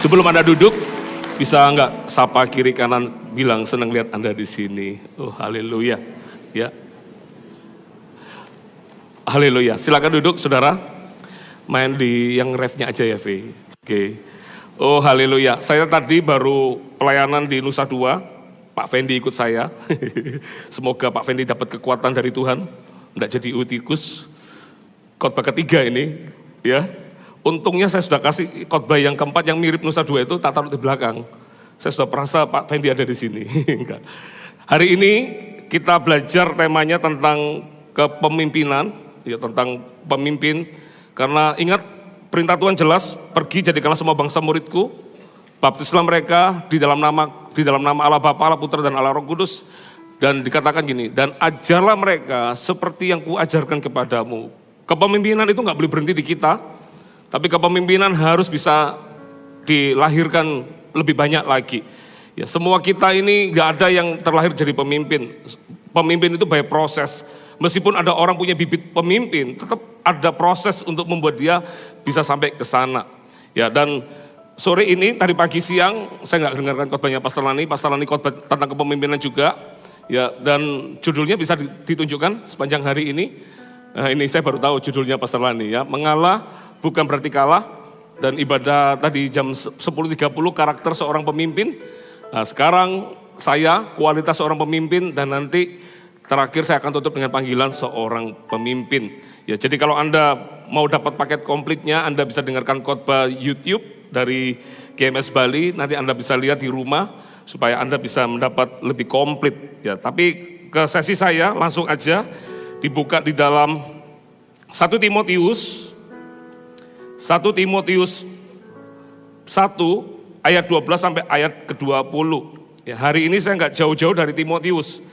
Sebelum Anda duduk, bisa nggak sapa kiri kanan bilang senang lihat Anda di sini. Oh, haleluya. Ya. Haleluya. Silakan duduk, Saudara. Main di yang refnya aja ya, V. Oke. Oh, haleluya. Saya tadi baru pelayanan di Nusa Dua. Pak Fendi ikut saya. Semoga Pak Fendi dapat kekuatan dari Tuhan. Nggak jadi utikus. Khotbah ketiga ini, ya. Untungnya saya sudah kasih khotbah yang keempat yang mirip Nusa Dua itu tak taruh di belakang. Saya sudah merasa Pak Fendi ada di sini. Hari ini kita belajar temanya tentang kepemimpinan, ya tentang pemimpin. Karena ingat perintah Tuhan jelas, pergi jadikanlah semua bangsa muridku, baptislah mereka di dalam nama Allah Bapa, Allah Putra dan Allah Roh Kudus. Dan dikatakan gini, dan ajarlah mereka seperti yang kuajarkan kepadamu. Kepemimpinan itu nggak boleh berhenti di kita. Tapi kepemimpinan harus bisa dilahirkan lebih banyak lagi. Ya, semua kita ini nggak ada yang terlahir jadi pemimpin. Pemimpin itu by proses. Meskipun ada orang punya bibit pemimpin, tetap ada proses untuk membuat dia bisa sampai ke sana. Ya, dan sore ini, tadi pagi siang, saya nggak dengarkan khotbahnya Pastor Lani khotbah tentang kepemimpinan juga. Ya, dan judulnya bisa ditunjukkan sepanjang hari ini. Nah, ini saya baru tahu judulnya Pastor Lani ya, mengalah bukan berarti kalah, dan ibadah tadi jam 10.30 karakter seorang pemimpin. Nah, sekarang saya kualitas seorang pemimpin, dan nanti terakhir saya akan tutup dengan panggilan seorang pemimpin. Ya, jadi kalau Anda mau dapat paket komplitnya, Anda bisa dengarkan khotbah YouTube dari GMS Bali, nanti Anda bisa lihat di rumah supaya Anda bisa mendapat lebih komplit. Ya, tapi ke sesi saya langsung aja dibuka di dalam 1 Timotius 1 ayat 12 sampai ayat ke-20. Ya, hari ini saya nggak jauh-jauh dari Timotius.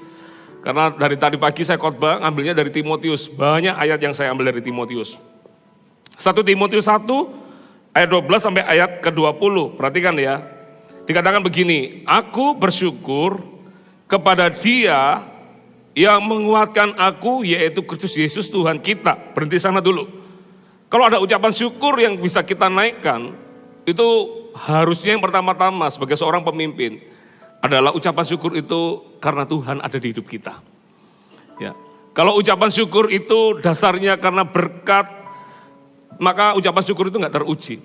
Karena dari tadi pagi saya khotbah ngambilnya dari Timotius. Banyak ayat yang saya ambil dari Timotius. 1 Timotius 1 ayat 12 sampai ayat ke-20. Perhatikan ya. Dikatakan begini, aku bersyukur kepada Dia yang menguatkan aku, yaitu Kristus Yesus Tuhan kita. Berhenti sana dulu. Kalau ada ucapan syukur yang bisa kita naikkan, itu harusnya yang pertama-tama sebagai seorang pemimpin adalah ucapan syukur itu karena Tuhan ada di hidup kita. Ya. Kalau ucapan syukur itu dasarnya karena berkat, maka ucapan syukur itu nggak teruji.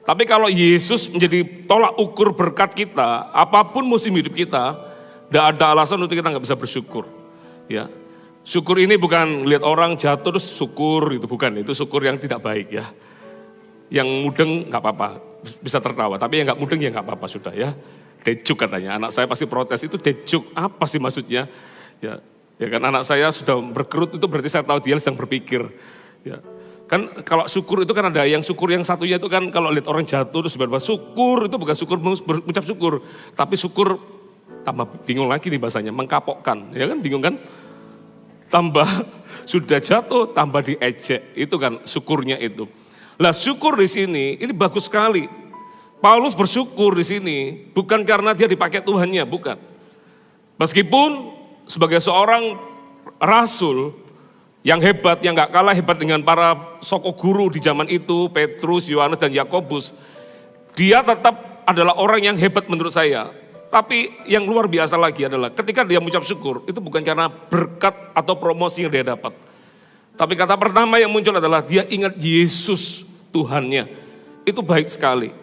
Tapi kalau Yesus menjadi tolak ukur berkat kita, apapun musim hidup kita, tidak ada alasan untuk kita nggak bisa bersyukur. Ya. Syukur ini bukan lihat orang jatuh terus syukur, itu bukan, itu syukur yang tidak baik ya. Yang mudeng nggak apa-apa, bisa tertawa, tapi yang nggak mudeng ya nggak apa-apa sudah ya. Dejuk katanya, anak saya pasti protes, itu dejuk, apa sih maksudnya? Ya kan anak saya sudah berkerut itu berarti saya tahu dia sedang berpikir. Ya. Kan kalau syukur itu kan ada yang syukur yang satunya itu kan kalau lihat orang jatuh terus berbuat syukur, itu bukan syukur mengucap syukur, tapi syukur tambah bingung lagi nih bahasanya, mengkapokkan, ya kan bingung kan? Tambah sudah jatuh, tambah diejek, itu kan syukurnya itu. Lah syukur di sini, ini bagus sekali. Paulus bersyukur di sini, bukan karena dia dipakai Tuhannya, bukan. Meskipun sebagai seorang rasul yang hebat, yang gak kalah hebat dengan para soko guru di zaman itu, Petrus, Yohanes, dan Yakobus, dia tetap adalah orang yang hebat menurut saya. Tapi yang luar biasa lagi adalah ketika dia mengucap syukur, itu bukan karena berkat atau promosi yang dia dapat. Tapi kata pertama yang muncul adalah dia ingat Yesus Tuhannya. Itu baik sekali.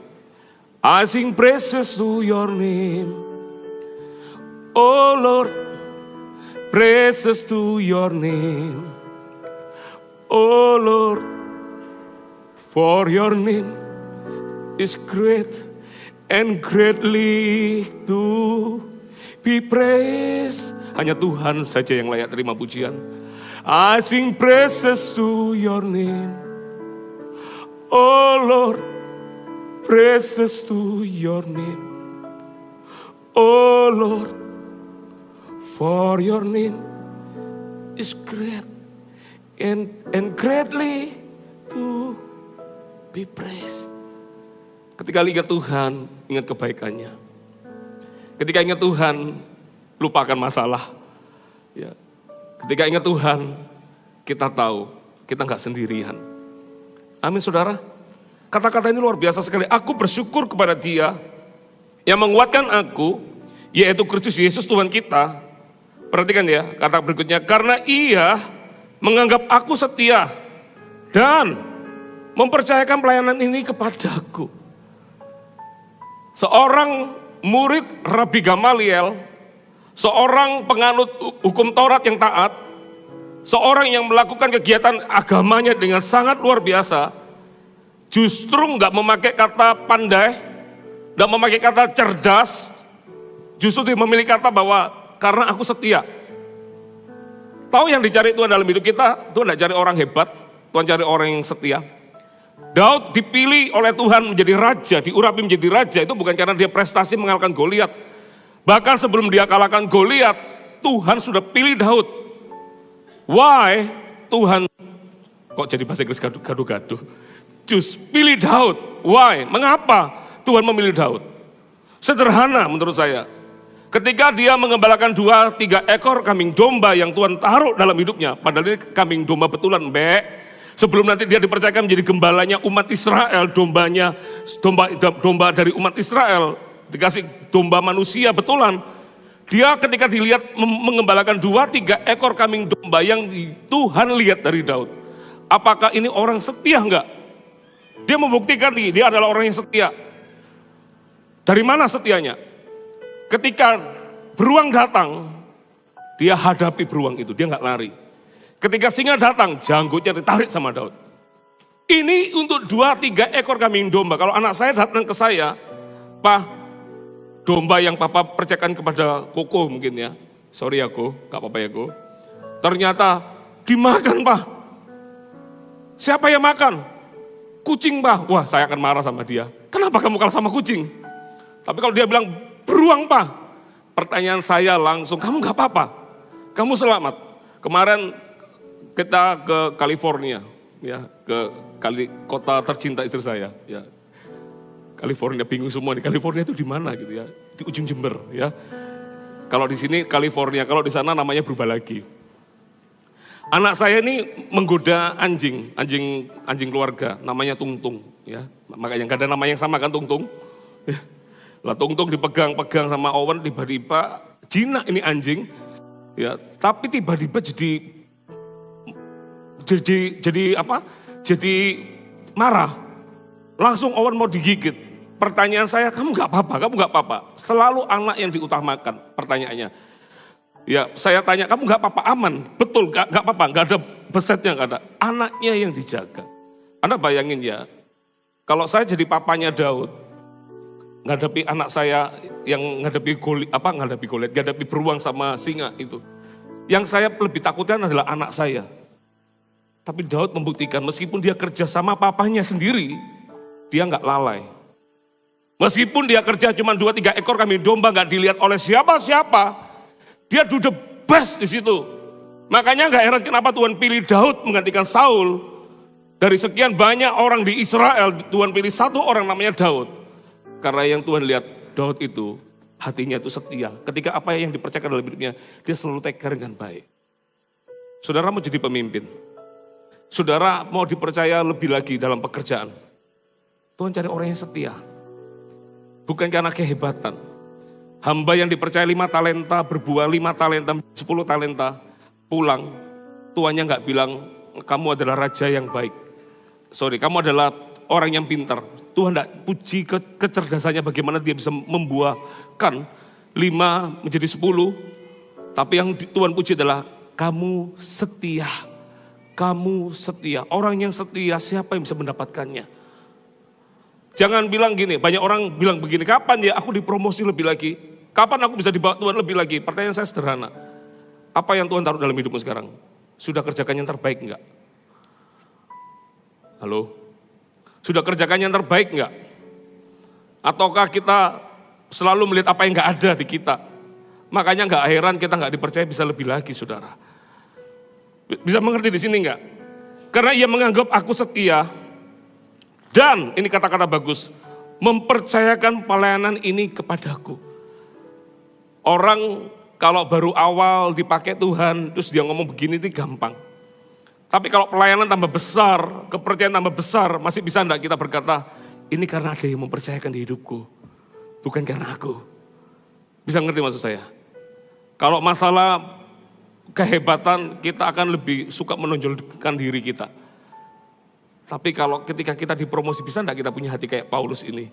I sing praises to your name. Oh Lord, praises to your name. Oh Lord, for your name is great and greatly to be praised. Hanya Tuhan saja yang layak terima pujian. I sing praises to your name. Oh Lord, praises to your name. Oh Lord, for your name is great and greatly to be praised. Ketika ingat Tuhan, ingat kebaikannya. Ketika ingat Tuhan, lupakan masalah. Ya. Ketika ingat Tuhan, kita tahu kita nggak sendirian. Amin saudara. Kata-kata ini luar biasa sekali. Aku bersyukur kepada Dia yang menguatkan aku, yaitu Kristus Yesus Tuhan kita. Perhatikan ya, kata berikutnya, karena Ia menganggap aku setia dan mempercayakan pelayanan ini kepadaku. Seorang murid Rabi Gamaliel, seorang penganut hukum Taurat yang taat, seorang yang melakukan kegiatan agamanya dengan sangat luar biasa, justru nggak memakai kata pandai, nggak memakai kata cerdas, justru dia memilih kata bahwa karena aku setia. Tahu yang dicari Tuhan dalam hidup kita? Tuhan tidak cari orang hebat, Tuhan cari orang yang setia. Daud dipilih oleh Tuhan menjadi raja, diurapi menjadi raja, itu bukan karena dia prestasi mengalahkan Goliat. Bahkan sebelum dia kalahkan Goliat, Tuhan sudah pilih Daud. Why? Tuhan, kok jadi bahasa Inggris gaduh-gaduh. Pilih Daud. Why? Mengapa Tuhan memilih Daud? Sederhana menurut saya. Ketika dia mengembalakan 2-3 ekor kambing domba yang Tuhan taruh dalam hidupnya, padahal ini kambing domba betulan, sebelum nanti dia dipercayakan menjadi gembalanya umat Israel, domba dari umat Israel, dikasih domba manusia betulan. Dia ketika dilihat mengembalakan 2-3 ekor kambing domba yang Tuhan lihat dari Daud. Apakah ini orang setia enggak? Dia membuktikan dia adalah orang yang setia. Dari mana setianya? Ketika beruang datang, dia hadapi beruang itu, dia enggak lari. Ketika singa datang, janggutnya ditarik sama Daud. Ini untuk 2-3 ekor kambing domba. Kalau anak saya datang ke saya, Pak, domba yang papa percayakan kepada Koko mungkin ya. Sorry ya Ko, gak apa-apa ya Ko. Ternyata dimakan Pak. Siapa yang makan? Kucing Pak. Wah, saya akan marah sama dia. Kenapa kamu kalah sama kucing? Tapi kalau dia bilang beruang Pak, pertanyaan saya langsung, kamu gak apa-apa, kamu selamat. Kemarin kita ke California, ya, ke kota tercinta istri saya, ya. California, bingung semua nih, California itu di mana gitu ya, di ujung Jember, ya. Kalau di sini California, kalau di sana namanya berubah lagi. Anak saya ini menggoda anjing keluarga, namanya Tungtung, ya. Makanya nggak ada nama yang sama kan Tungtung. Ya. Lah Tungtung dipegang-pegang sama Owen, tiba-tiba jinak ini anjing, ya. Tapi tiba-tiba jadi marah. Langsung Owen mau digigit. Pertanyaan saya, kamu gak apa-apa. Selalu anak yang diutamakan pertanyaannya. Ya saya tanya, kamu gak apa-apa, aman? Betul, gak apa-apa, gak ada besetnya, gak ada. Anaknya yang dijaga. Anda bayangin ya, kalau saya jadi papanya Daud, ngadapi anak saya yang ngadapi Goliat, ngadapi beruang sama singa itu. Yang saya lebih takutkan adalah anak saya. Tapi Daud membuktikan meskipun dia kerja sama papanya sendiri, dia nggak lalai. Meskipun dia kerja cuma 2-3 ekor kambing domba nggak dilihat oleh siapa-siapa, dia do the best di situ. Makanya nggak heran kenapa Tuhan pilih Daud menggantikan Saul. Dari sekian banyak orang di Israel, Tuhan pilih satu orang namanya Daud. Karena yang Tuhan lihat Daud itu hatinya itu setia. Ketika apa yang dipercayakan dalam hidupnya, dia selalu take care dengan baik. Saudara mau jadi pemimpin. Saudara mau dipercaya lebih lagi dalam pekerjaan. Tuhan cari orang yang setia. Bukan karena kehebatan. Hamba yang dipercaya 5 talenta, berbuah 5 talenta, 10 talenta, pulang. Tuannya nggak bilang, kamu adalah raja yang baik. Kamu adalah orang yang pintar. Tuhan tidak puji kecerdasannya bagaimana dia bisa membuahkan 5 menjadi 10. Tapi yang Tuhan puji adalah kamu setia. Kamu setia. Orang yang setia siapa yang bisa mendapatkannya? Jangan bilang gini, banyak orang bilang begini, kapan ya aku dipromosi lebih lagi? Kapan aku bisa dibawa Tuhan lebih lagi? Pertanyaan saya sederhana. Apa yang Tuhan taruh dalam hidupmu sekarang? Sudah kerjakan yang terbaik enggak? Halo? Sudah kerjakan yang terbaik enggak? Ataukah kita selalu melihat apa yang enggak ada di kita? Makanya enggak heran kita enggak dipercaya bisa lebih lagi, saudara. Bisa mengerti di sini enggak? Karena ia menganggap aku setia dan ini kata-kata bagus, mempercayakan pelayanan ini kepadaku. Orang kalau baru awal dipakai Tuhan terus dia ngomong begini itu gampang. Tapi kalau pelayanan tambah besar, kepercayaan tambah besar, masih bisa enggak kita berkata, ini karena ada yang mempercayakan di hidupku, bukan karena aku. Bisa ngerti maksud saya? Kalau masalah kehebatan, kita akan lebih suka menonjolkan diri kita. Tapi kalau ketika kita dipromosi, bisa enggak kita punya hati kayak Paulus ini?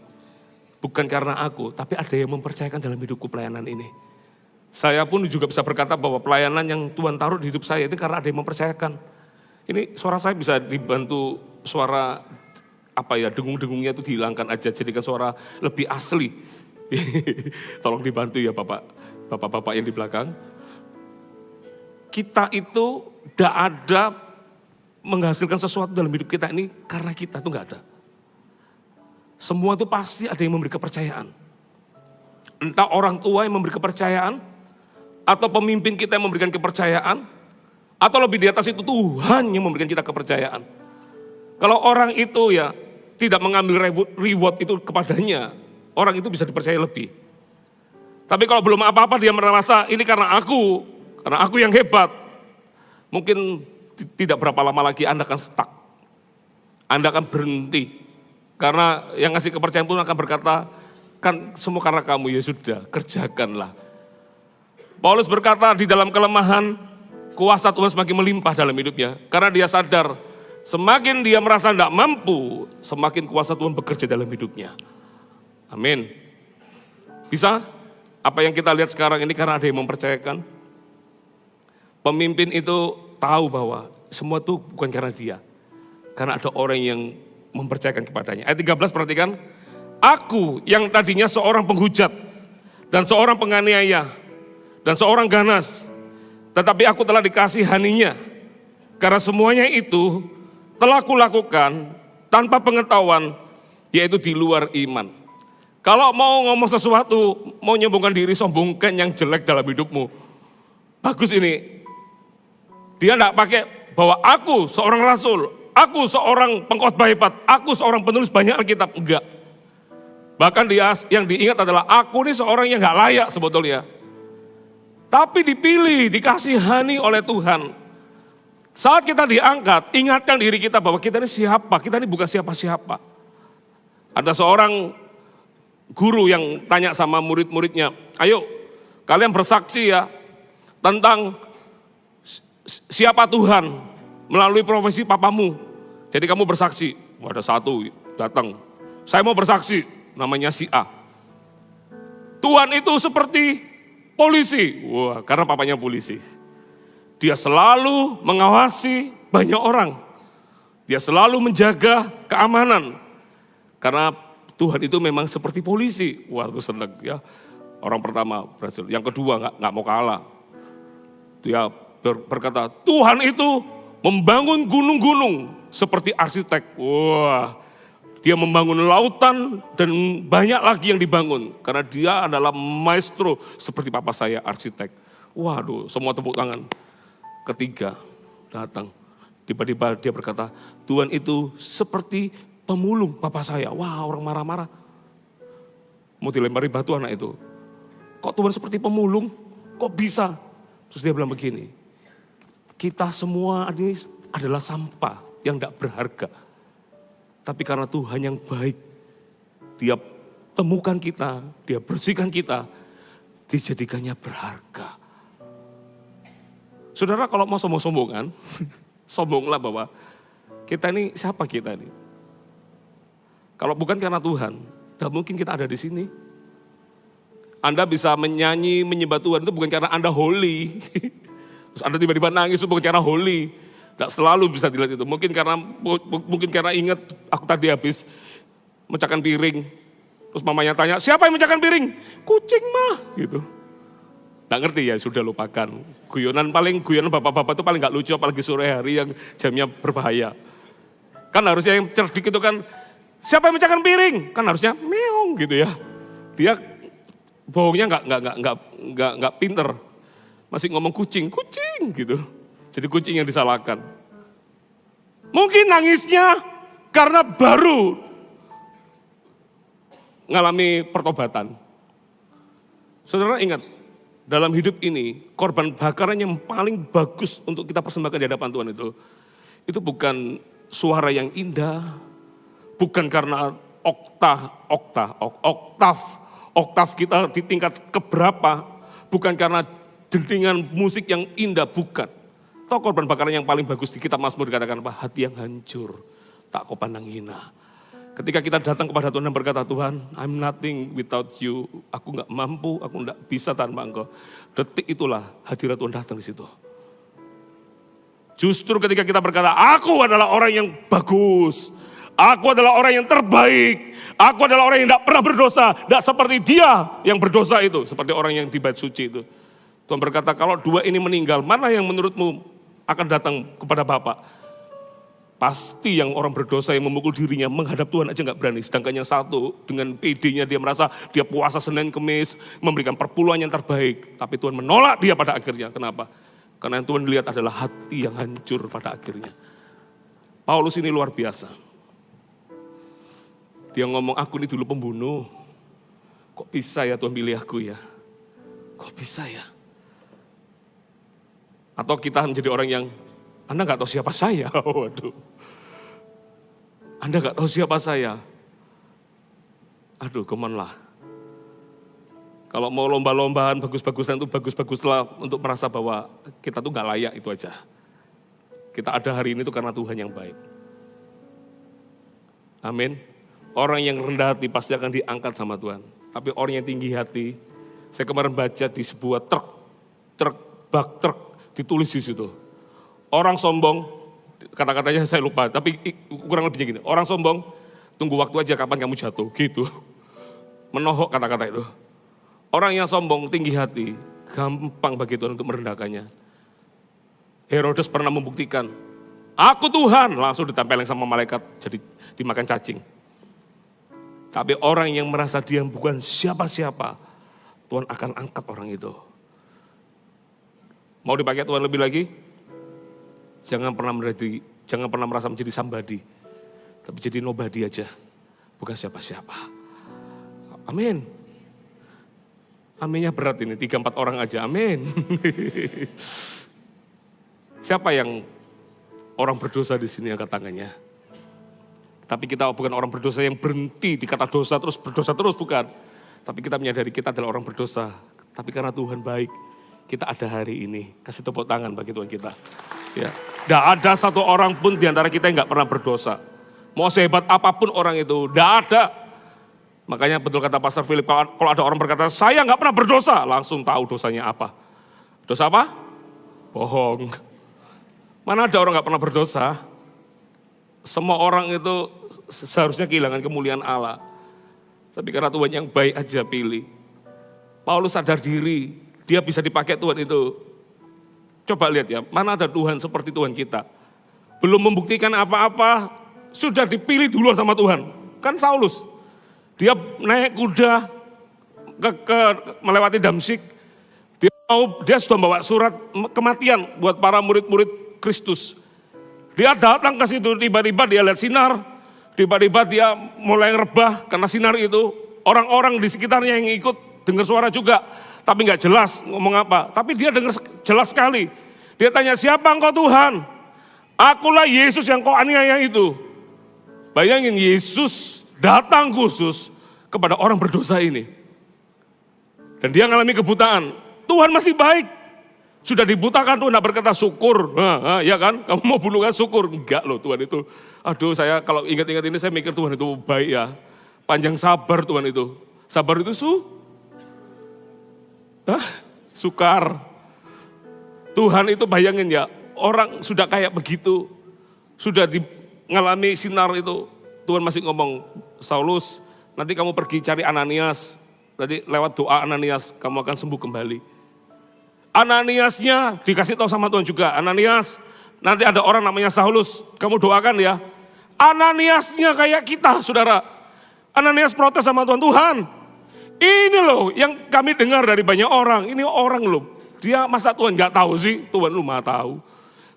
Bukan karena aku, tapi ada yang mempercayakan dalam hidupku pelayanan ini. Saya pun juga bisa berkata bahwa pelayanan yang Tuhan taruh di hidup saya itu karena ada yang mempercayakan. Ini suara saya bisa dibantu suara dengung-dengungnya itu dihilangkan aja, jadikan suara lebih asli. Tolong dibantu ya bapak-bapak yang di belakang. Kita itu tidak ada menghasilkan sesuatu dalam hidup kita ini karena kita itu nggak ada. Semua itu pasti ada yang memberi kepercayaan. Entah orang tua yang memberi kepercayaan, atau pemimpin kita yang memberikan kepercayaan, atau lebih di atas itu Tuhan yang memberikan kita kepercayaan. Kalau orang itu ya tidak mengambil reward itu kepadanya, orang itu bisa dipercaya lebih. Tapi kalau belum apa-apa dia merasa ini karena aku yang hebat. Mungkin tidak berapa lama lagi Anda akan stuck. Anda akan berhenti. Karena yang ngasih kepercayaan pun akan berkata, kan semua karena kamu, ya sudah, kerjakanlah. Paulus berkata di dalam kelemahan, kuasa Tuhan semakin melimpah dalam hidupnya. Karena dia sadar, semakin dia merasa tidak mampu, semakin kuasa Tuhan bekerja dalam hidupnya. Amin. Bisa? Apa yang kita lihat sekarang ini karena ada yang mempercayakan. Pemimpin itu tahu bahwa semua itu bukan karena dia. Karena ada orang yang mempercayakan kepadanya. Ayat 13 perhatikan. Aku yang tadinya seorang penghujat dan seorang penganiaya dan seorang ganas, tetapi aku telah dikasihaninya. Karena semuanya itu telah kulakukan tanpa pengetahuan, yaitu di luar iman. Kalau mau ngomong sesuatu, mau nyombongkan diri, sombongkan yang jelek dalam hidupmu. Bagus ini. Dia tidak pakai bahwa aku seorang rasul, aku seorang pengkhotbah hebat, aku seorang penulis banyak Alkitab. Enggak. Bahkan dia yang diingat adalah aku ini seorang yang gak layak sebetulnya. Tapi dipilih, dikasihani oleh Tuhan. Saat kita diangkat, ingatkan diri kita bahwa kita ini siapa, kita ini bukan siapa-siapa. Ada seorang guru yang tanya sama murid-muridnya, ayo kalian bersaksi ya tentang siapa Tuhan melalui profesi papamu. Jadi kamu bersaksi. Ada satu datang, saya mau bersaksi, namanya si A. Tuhan itu seperti polisi. Wah, karena papanya polisi. Dia selalu mengawasi banyak orang. Dia selalu menjaga keamanan. Karena Tuhan itu memang seperti polisi. Wah, itu senang ya. Orang pertama berhasil. Yang kedua nggak mau kalah. Dia berkata, Tuhan itu membangun gunung-gunung seperti arsitek. Wah, dia membangun lautan dan banyak lagi yang dibangun. Karena dia adalah maestro seperti papa saya, arsitek. Waduh, semua tepuk tangan. Ketiga datang, tiba-tiba dia berkata, Tuhan itu seperti pemulung papa saya. Wah, orang marah-marah. Mau dilempari batu anak itu. Kok Tuhan seperti pemulung? Kok bisa? Terus dia bilang begini, kita semua ini adalah sampah yang tidak berharga. Tapi karena Tuhan yang baik, dia temukan kita, dia bersihkan kita, dijadikannya berharga. Saudara kalau mau sombong-sombongan, sombonglah bahwa kita ini siapa kita ini. Kalau bukan karena Tuhan, tidak mungkin kita ada di sini. Anda bisa menyanyi, menyembah Tuhan itu bukan karena Anda holy. Terus Anda tiba-tiba nangis itu bukan karena holy. Tidak selalu bisa dilihat itu. Mungkin karena ingat aku tadi habis mecahkan piring. Terus mamanya tanya, siapa yang mecahkan piring? Kucing mah, gitu. Nggak ngerti ya, sudah lupakan. Guyonan bapak-bapak itu paling nggak lucu, apalagi sore hari yang jamnya berbahaya. Kan harusnya yang cerdik itu kan, siapa yang mecahkan piring? Kan harusnya meong gitu ya. Dia bohongnya nggak pinter. Masih ngomong kucing gitu. Jadi kucing yang disalahkan. Mungkin nangisnya karena baru ngalami pertobatan. Saudara ingat, dalam hidup ini korban bakaran yang paling bagus untuk kita persembahkan di hadapan Tuhan itu bukan suara yang indah, bukan karena oktav kita di tingkat keberapa, bukan karena dentingan musik yang indah, bukan. Tahu korban bakaran yang paling bagus di kitab Mazmur dikatakan apa? Hati yang hancur, tak kau pandang hina. Ketika kita datang kepada Tuhan dan berkata, Tuhan, I'm nothing without you. Aku gak mampu, aku gak bisa tanpa Engkau. Detik itulah hadirat Tuhan datang di situ. Justru ketika kita berkata, aku adalah orang yang bagus. Aku adalah orang yang terbaik. Aku adalah orang yang tidak pernah berdosa. Tidak seperti dia yang berdosa itu. Seperti orang yang di bait suci itu. Tuhan berkata, kalau dua ini meninggal, mana yang menurutmu akan datang kepada Bapa? Pasti yang orang berdosa yang memukul dirinya menghadap Tuhan aja gak berani. Sedangkan yang satu dengan PD-nya dia merasa dia puasa Senin Kemis, memberikan perpuluhan yang terbaik. Tapi Tuhan menolak dia pada akhirnya. Kenapa? Karena yang Tuhan lihat adalah hati yang hancur pada akhirnya. Paulus ini luar biasa. Dia ngomong, aku ini dulu pembunuh. Kok bisa ya Tuhan pilih aku ya? Kok bisa ya? Atau kita menjadi orang yang, Anda gak tahu siapa saya. Waduh. Anda gak tahu siapa saya. Aduh, come on lah. Kalau mau lomba-lombaan bagus-bagusan itu bagus-baguslah untuk merasa bahwa kita tuh gak layak, itu aja. Kita ada hari ini tuh karena Tuhan yang baik. Amin. Orang yang rendah hati pasti akan diangkat sama Tuhan. Tapi orang yang tinggi hati, saya kemarin baca di sebuah bak truk, ditulis di situ. Orang sombong, kata-katanya saya lupa, tapi kurang lebihnya gini. Orang sombong, tunggu waktu aja kapan kamu jatuh, gitu. Menohok kata-kata itu. Orang yang sombong, tinggi hati, gampang bagi Tuhan untuk merendahkannya. Herodes pernah membuktikan, aku Tuhan, langsung ditempelin sama malaikat, jadi dimakan cacing. Tapi orang yang merasa dia bukan siapa-siapa, Tuhan akan angkat orang itu. Mau dipakai Tuhan lebih lagi? Jangan pernah merasa menjadi somebody, tapi jadi nobody aja, bukan siapa-siapa. Amin. Aminnya berat ini, 3-4 orang aja, amin. Siapa yang orang berdosa di sini angkat tangannya? Tapi kita bukan orang berdosa yang berhenti di kata dosa terus berdosa terus, bukan. Tapi kita menyadari kita adalah orang berdosa. Tapi karena Tuhan baik, kita ada hari ini. Kasih tepuk tangan bagi Tuhan kita. Ya. Tidak ada satu orang pun di antara kita yang gak pernah berdosa. Mau sehebat apapun orang itu, tidak ada. Makanya betul kata Pastor Philip, kalau ada orang berkata, saya gak pernah berdosa, langsung tahu dosanya apa. Dosa apa? Bohong. Mana ada orang gak pernah berdosa? Semua orang itu seharusnya kehilangan kemuliaan Allah. Tapi karena Tuhan yang baik aja pilih. Paulus sadar diri, dia bisa dipakai Tuhan itu. Coba lihat ya, mana ada Tuhan seperti Tuhan kita. Belum membuktikan apa-apa, sudah dipilih duluan sama Tuhan. Kan Saulus, dia naik kuda melewati Damsyik. Dia sudah bawa surat kematian buat para murid-murid Kristus. Dia datang ke situ, tiba-tiba dia lihat sinar, tiba-tiba dia mulai rebah karena sinar itu. Orang-orang di sekitarnya yang ikut dengar suara juga, tapi nggak jelas ngomong apa. Tapi dia dengar jelas sekali. Dia tanya, siapa engkau Tuhan? Akulah Yesus yang kau aniaya itu. Bayangin, Yesus datang khusus kepada orang berdosa ini. Dan dia mengalami kebutaan. Tuhan masih baik. Sudah dibutakan, Tuhan tidak berkata syukur. Ya kan, kamu mau bunuh kan syukur. Enggak loh Tuhan itu. Aduh, saya kalau ingat-ingat ini saya mikir Tuhan itu baik ya. Panjang sabar Tuhan itu. Sabar itu sukar. Tuhan itu bayangin ya, orang sudah kayak begitu. Sudah mengalami sinar itu. Tuhan masih ngomong, Saulus, nanti kamu pergi cari Ananias. Nanti lewat doa Ananias, kamu akan sembuh kembali. Ananiasnya dikasih tahu sama Tuhan juga. Ananias, nanti ada orang namanya Saulus, kamu doakan ya. Ananiasnya kayak kita, saudara. Ananias protes sama Tuhan, Tuhan, ini loh yang kami dengar dari banyak orang. Ini orang loh, dia masa Tuhan gak tahu sih? Tuhan lu mah tahu.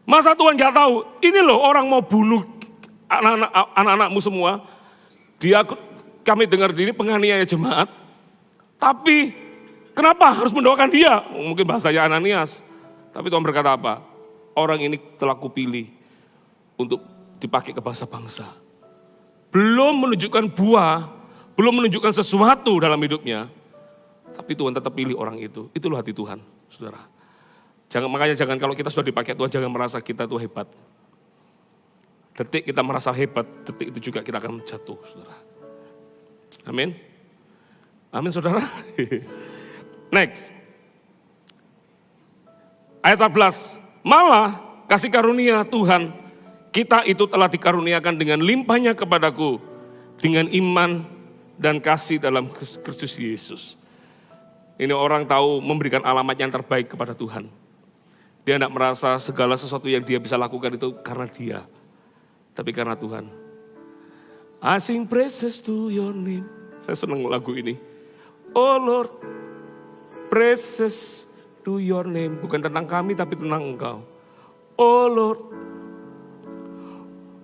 Masa Tuhan gak tahu? Ini loh orang mau bunuh anak-anakmu semua. Kami dengar diri penganiaya jemaat. Tapi kenapa harus mendoakan dia? Mungkin bahasanya Ananias. Tapi Tuhan berkata apa? Orang ini telah kupilih untuk dipakai ke bangsa-bangsa. Belum menunjukkan buah, belum menunjukkan sesuatu dalam hidupnya, tapi Tuhan tetap pilih orang itu. Itulah hati Tuhan, saudara. Makanya jangan kalau kita sudah dipakai Tuhan, jangan merasa kita itu hebat. Detik kita merasa hebat, detik itu juga kita akan jatuh, saudara. Amin. Amin, saudara. Next. Ayat 14. Malah kasih karunia Tuhan, kita itu telah dikaruniakan dengan limpahnya kepadaku, dengan iman dan kasih dalam Kristus Yesus. Ini orang tahu memberikan alamat yang terbaik kepada Tuhan. Dia tidak merasa segala sesuatu yang dia bisa lakukan itu karena dia, tapi karena Tuhan. I sing praises to your name. Saya senang lagu ini. Oh Lord, praises to your name. Bukan tentang kami tapi tentang Engkau. Oh Lord,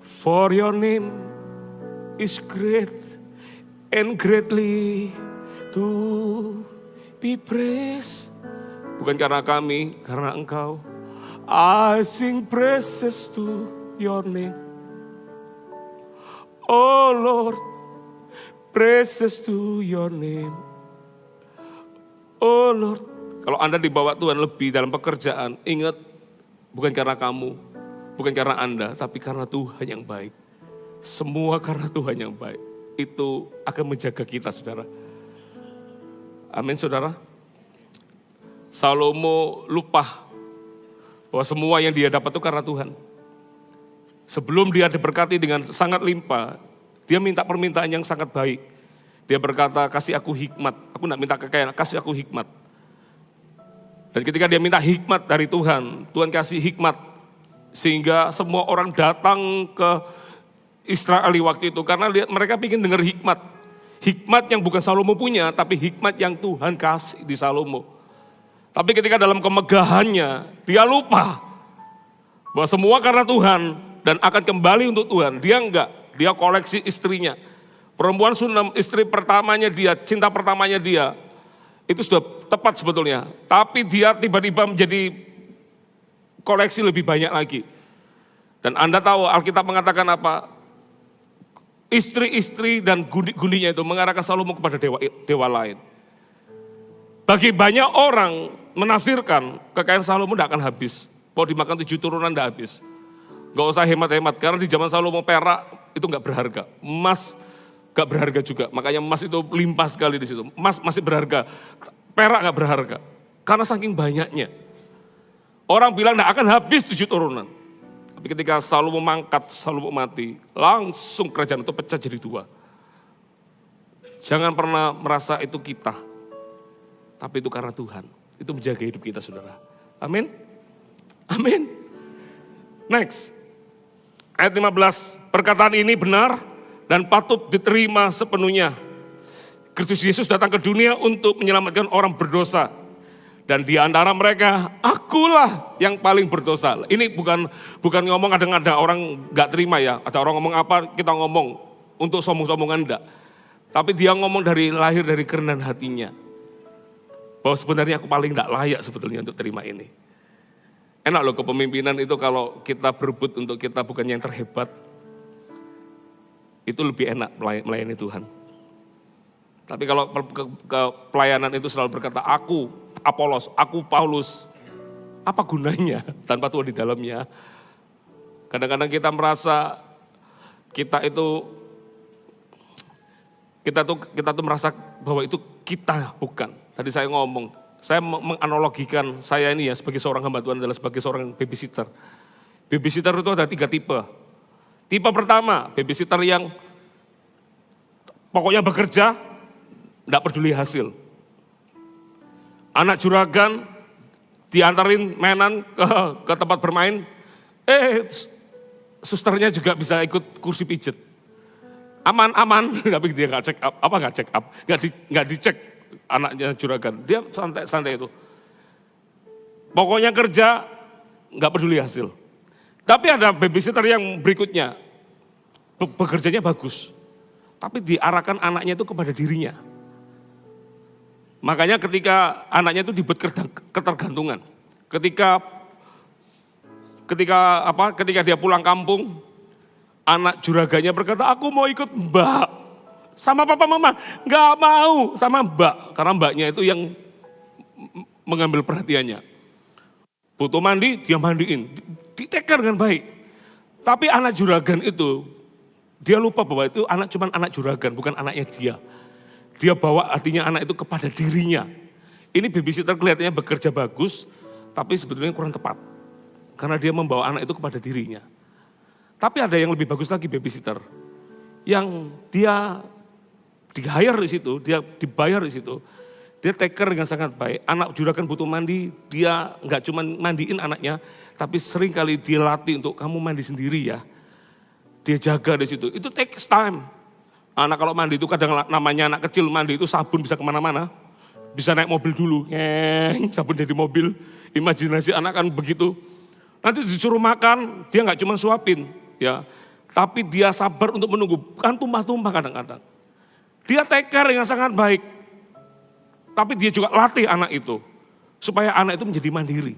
for your name is great and greatly to be praised. Bukan karena kami, karena Engkau. I sing praises to your name. Oh Lord, praises to your name. Oh Lord, kalau Anda dibawa Tuhan lebih dalam pekerjaan, ingat bukan karena kamu, bukan karena Anda, tapi karena Tuhan yang baik. Semua karena Tuhan yang baik. Itu akan menjaga kita, saudara. Amin, saudara. Salomo lupa bahwa semua yang dia dapat itu karena Tuhan. Sebelum dia diberkati dengan sangat limpah, dia minta permintaan yang sangat baik. Dia berkata, kasih aku hikmat. Aku tidak minta kekayaan, kasih aku hikmat. Dan ketika dia minta hikmat dari Tuhan, Tuhan kasih hikmat. Sehingga semua orang datang ke Israel waktu itu. Karena mereka ingin dengar hikmat. Hikmat yang bukan Salomo punya, tapi hikmat yang Tuhan kasih di Salomo. Tapi ketika dalam kemegahannya, dia lupa bahwa semua karena Tuhan dan akan kembali untuk Tuhan. Dia enggak, dia koleksi istrinya. Perempuan Sunem, istri pertamanya dia, cinta pertamanya dia, itu sudah tepat sebetulnya. Tapi dia tiba-tiba menjadi koleksi lebih banyak lagi. Dan Anda tahu Alkitab mengatakan apa? Istri-istri dan gundi-gundinya itu mengarahkan Salomo kepada dewa lain. Bagi banyak orang menafsirkan kekayaan Salomo tidak akan habis. Mau dimakan 7 turunan tidak habis. Gak usah hemat-hemat, karena di zaman Salomo perak itu gak berharga. Emas gak berharga juga, makanya emas itu limpah sekali di situ. Emas masih berharga, perak gak berharga. Karena saking banyaknya. Orang bilang tidak akan habis 7 turunan. Tapi ketika Salomo mangkat, Salomo mati, langsung kerajaan itu pecah jadi 2. Jangan pernah merasa itu kita. Tapi itu karena Tuhan. Itu menjaga hidup kita, saudara. Amin. Amin. Next. Ayat 15. Perkataan ini benar dan patut diterima sepenuhnya. Kristus Yesus datang ke dunia untuk menyelamatkan orang berdosa. Dan di antara mereka, akulah yang paling berdosa. Ini bukan ngomong ada orang gak terima ya. Ada orang ngomong apa, kita ngomong untuk sombong-sombongan enggak. Tapi dia ngomong lahir dari kerendahan hatinya. Bahwa sebenarnya aku paling tidak layak sebetulnya untuk terima ini. Enak loh kepemimpinan itu kalau kita berebut untuk kita bukan yang terhebat. Itu lebih enak melayani Tuhan. Tapi kalau ke pelayanan itu selalu berkata, aku Apolos, aku Paulus. Apa gunanya tanpa Tuhan di dalamnya? Kadang-kadang kita merasa kita tuh merasa bahwa itu kita bukan. Tadi saya ngomong, saya menganalogikan saya ini ya sebagai seorang hamba Tuhan adalah sebagai seorang babysitter. Babysitter itu ada 3 tipe. Tipe pertama, babysitter yang pokoknya bekerja, tidak peduli hasil. Anak juragan diantarin mainan ke tempat bermain, susternya juga bisa ikut kursi pijet. Aman, tapi dia nggak check up, nggak dicek anaknya juragan, dia santai itu. Pokoknya kerja, nggak peduli hasil. Tapi ada babysitter yang berikutnya, bekerjanya bagus, tapi diarahkan anaknya itu kepada dirinya. Makanya ketika anaknya itu dibuat ketergantungan, ketika ketika dia pulang kampung, anak juraganya berkata, aku mau ikut mbak. Sama papa mama, nggak mau sama mbak. Karena mbaknya itu yang mengambil perhatiannya. Butuh mandi, dia mandiin. Diteker dengan baik. Tapi anak juragan itu, dia lupa bahwa itu cuman anak juragan, bukan anaknya dia. Dia bawa artinya anak itu kepada dirinya. Ini babysitter kelihatannya bekerja bagus, tapi sebetulnya kurang tepat. Karena dia membawa anak itu kepada dirinya. Tapi ada yang lebih bagus lagi babysitter. Yang dia di-hire di situ, dia dibayar di situ. Dia take care dengan sangat baik. Anak juragan butuh mandi, dia nggak cuma mandiin anaknya, tapi sering kali dia latih untuk kamu mandi sendiri ya. Dia jaga di situ. Itu takes time. Anak kalau mandi itu kadang namanya anak kecil mandi itu sabun bisa kemana-mana. Bisa naik mobil dulu, sabun jadi mobil. Imajinasi anak kan begitu. Nanti disuruh makan, dia nggak cuma suapin, ya. Tapi dia sabar untuk menunggu, kan tumpah-tumpah kadang-kadang. Dia take care dengan sangat baik. Tapi dia juga latih anak itu, supaya anak itu menjadi mandiri.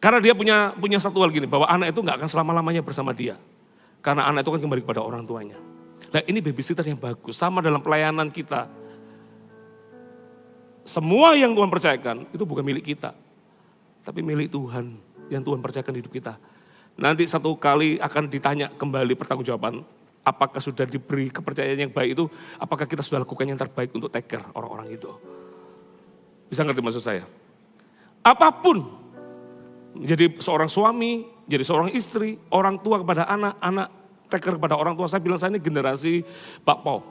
Karena dia punya satu hal gini, bahwa anak itu nggak akan selama-lamanya bersama dia. Karena anak itu kan kembali kepada orang tuanya. Nah ini babysitter yang bagus, sama dalam pelayanan kita. Semua yang Tuhan percayakan itu bukan milik kita, tapi milik Tuhan yang Tuhan percayakan hidup kita. Nanti satu kali akan ditanya kembali pertanggungjawaban, apakah sudah diberi kepercayaan yang baik itu, apakah kita sudah lakukan yang terbaik untuk take care orang-orang itu. Bisa ngerti maksud saya? Apapun, menjadi seorang suami, jadi seorang istri, orang tua kepada anak, anak take care kepada orang tua. Saya bilang saya ini generasi bakpao.